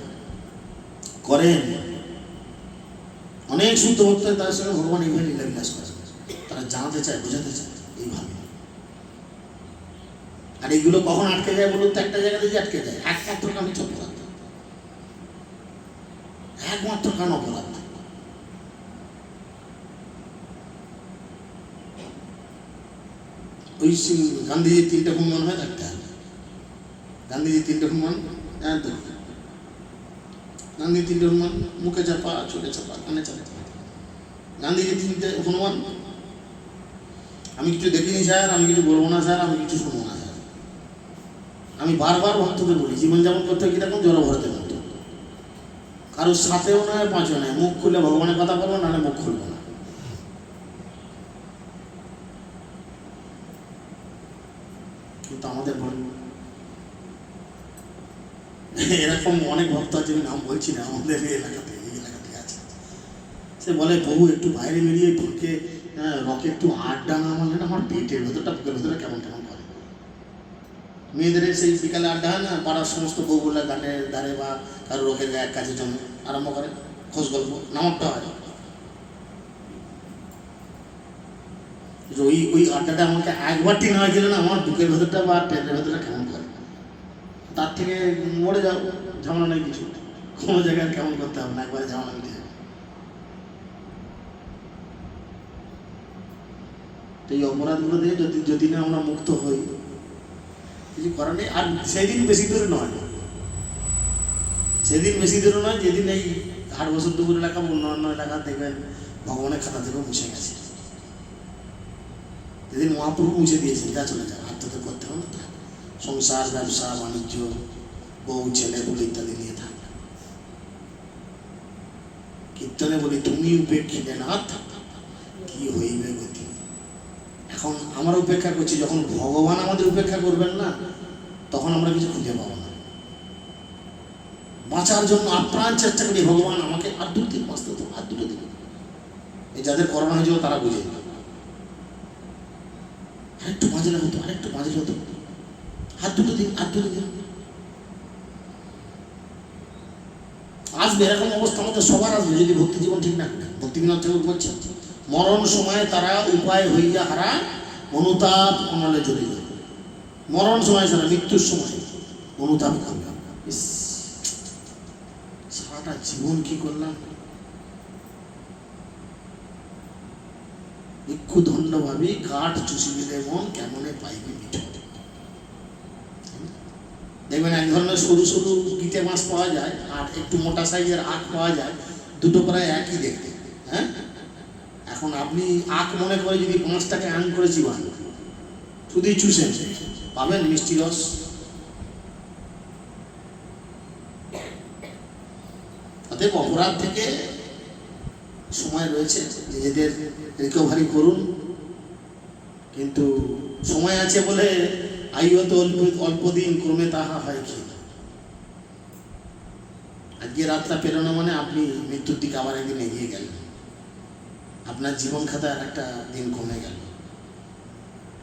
করেন। অনেক শুদ্ধ ভক্ত তার সঙ্গে ভগবান এইভাবে লীলা বিলাস করে, তারা জানাতে চায়, বোঝাতে চায় এইভাবে। আর এইগুলো কখন আটকে যায় বলুন তো? একটা জায়গাতে যে আটকে যায়, একমাত্র কারণ হচ্ছে অপরাধ, একমাত্র কারণ অপরাধ। ওই গান্ধীজির 3টে গুণ মনে হয় থাকতে হবে, গান্ধীজি 3টে হনুমান, একদম গান্ধী 3টে হনুমান, মুখে চাপা, চোখে চাপা, কানে চাপা। গান্ধীজি 3টে হনুমান। আমি কিছু দেখিনি স্যার, আমি কিছু বলবো না স্যার, আমি কিছু শুনবো না স্যার। আমি বারবার ভক্তদের বলি জীবনযাপন করতে কীরকম জড়ভরতের মতো, কারোর সাথেও নয় পাঁচও নয়, মুখ খুলে ভগবানের কথা বলবো, নাহলে মুখ খুলবো না। কিন্তু আমাদের এরকম অনেক ভক্ত আছে, আমি নাম বলছি না, আমাদের এই এলাকাতে আছে। সে বলে বহু একটু বাইরে বেরিয়ে ঢুকে রকে একটু আড্ডা না মারলে না আমার পেটের ভেতরটা, বুকের ভেতরে কেমন কেমন করে। মেয়েদের সেই বিকালে আড্ডা হয় না, পাড়ার সমস্ত বউগুলা গানের ধারে বা কারো রকের গায়ের কাছে জমে আরম্ভ করে খোঁজ গল্প, নামকটা হয়। ওই আড্ডাটা আমাকে একবার ঠিক না হয়েছিল না, আমার বুকের ভেতরটা বা পেটের ভেতরটা কেমন করে। তার থেকে মরে যাও, ঝামেলা নেই কিছু, কোনো জায়গায় কেমন করতে হবে না, একবারে ঝামেলা মিটে যাবে। তো এই অপরাধগুলো দিয়ে যদি না আমরা মুক্ত হই, কিছু করার নেই। আর সেদিন বেশি দূরে নয়, সেদিন বেশি দূরে নয় যেদিন এই 8 বছর দুপুর এলাকা অন্যান্য এলাকা দেখবেন ভগবানের খাতা থেকেও মুছে গেছে। যেদিন মহাপ্রভু মুছে দিয়েছেন, যা চলে যায়, আর তোদের করতে হবে না, সংসার ব্যবসা বাণিজ্য বউ ছেলে বলে ইত্যাদি নিয়ে থাক। কীর্তনে বলি তুমি উপেক্ষিতে নাথ কি হইবে গতি। এখন আমরা উপেক্ষা করছি, যখন ভগবান আমাদের উপেক্ষা করবেন না, তখন আমরা কিছু খুঁজে পাবো না। বাঁচার জন্য আপ্রাণ চেষ্টা করি, ভগবান আমাকে আর 2-3 মাস তো, আর 2 দিন। এই যাদের করোনা হয়েছিল তারা বুঝে, আরেকটু বাঁচলে হতো, আরেকটু বাঁচলে হতো, আর 2 দিন, আর 2 দিন। আসবে এরকম অবস্থা আমাদের সবার আসবে, যদি ভক্তি জীবন ঠিক না করে। ভক্তিবিনোদ ঠাকুর বলছেন, মরণ সময় তারা উপায় হইয়া হারা, অনুতাপ অনলে জড়িত। মরণ সময় ছাড়া মৃত্যুর সময় অনুতাপ করবে, সারাটা জীবন কি করলাম। ভিক্ষু দণ্ড ভাবি কাঠ চুষি দিলে মন কেমনে পাইবে মিঠো। দেখবেন এক ধরনের সরু সরু গিটে মাছ পাওয়া যায়, আর একটু মোটা সাইজের আখ পাওয়া যায়, দুটো প্রায় একই দেখতে। হ্যাঁ, এখন আপনি আখ মনে করে যদি 5টাকে আন করে চিবান, শুধুই চুষেন, পাবেন মিষ্টি রস। অতএব অপরাধ থেকে সময় রয়েছে, নিজেদের রিকভারি করুন। কিন্তু সময় আছে বলে আয়ুত অল্প দিন, ক্রমে তাহা হয় কি। আজকে রাতটা পেরোনো মানে আপনি মৃত্যুর দিকে আবার একদিন এগিয়ে গেলেন, আপনার জীবন খাতায় একটা দিন কমে গেল।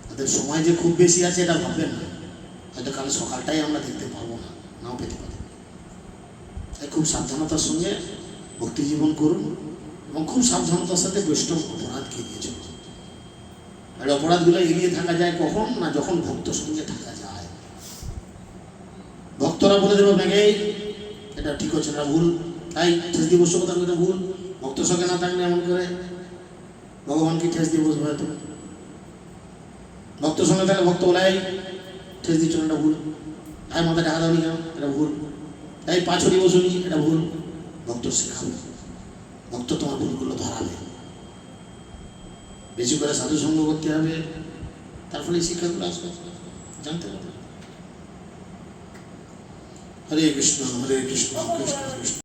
তাদের সময় যে খুব বেশি আছে এটা ভাববেন না, হয়তো কাল সকালটাই আমরা দেখতে পারবো না, নাও পেতে পারি। তাই খুব সাবধানতার সঙ্গে ভক্তি জীবন করুন, এবং খুব সাবধানতার সাথে বৈষ্ণব অপরাধকে এড়িয়ে চলুন। আর অপরাধগুলো এড়িয়ে থাকা যায় কখন না, যখন ভক্ত সঙ্গে থাকা যায়। ভক্তরা বলে দেবো ব্যাগে এটা ঠিক হচ্ছে না, ভুল, তাই ঠেস দিয়ে বসে কথা, এটা ভুল। ভক্ত সঙ্গে না থাকলে এমন করে ভগবানকে ঠেস দিয়ে বসবে, হয়তো ভক্ত সঙ্গে থাকলে ভক্ত বলে ঠেস দিচ্ছ না, এটা ভুল। তাই মাথা ঢাকা দাওনি কেন, এটা ভুল। তাই পাছড়ি বসুনি, এটা ভুল। ভক্ত শেখাবে, ভক্ত তোমার ভুলগুলো ধরাবে। বেশি করে সাধু সঙ্গ করতে হবে, তার ফলে শিক্ষাগুলো আসবে, জানতে হবে। হরে কৃষ্ণ, হরে কৃষ্ণ, কৃষ্ণ কৃষ্ণ।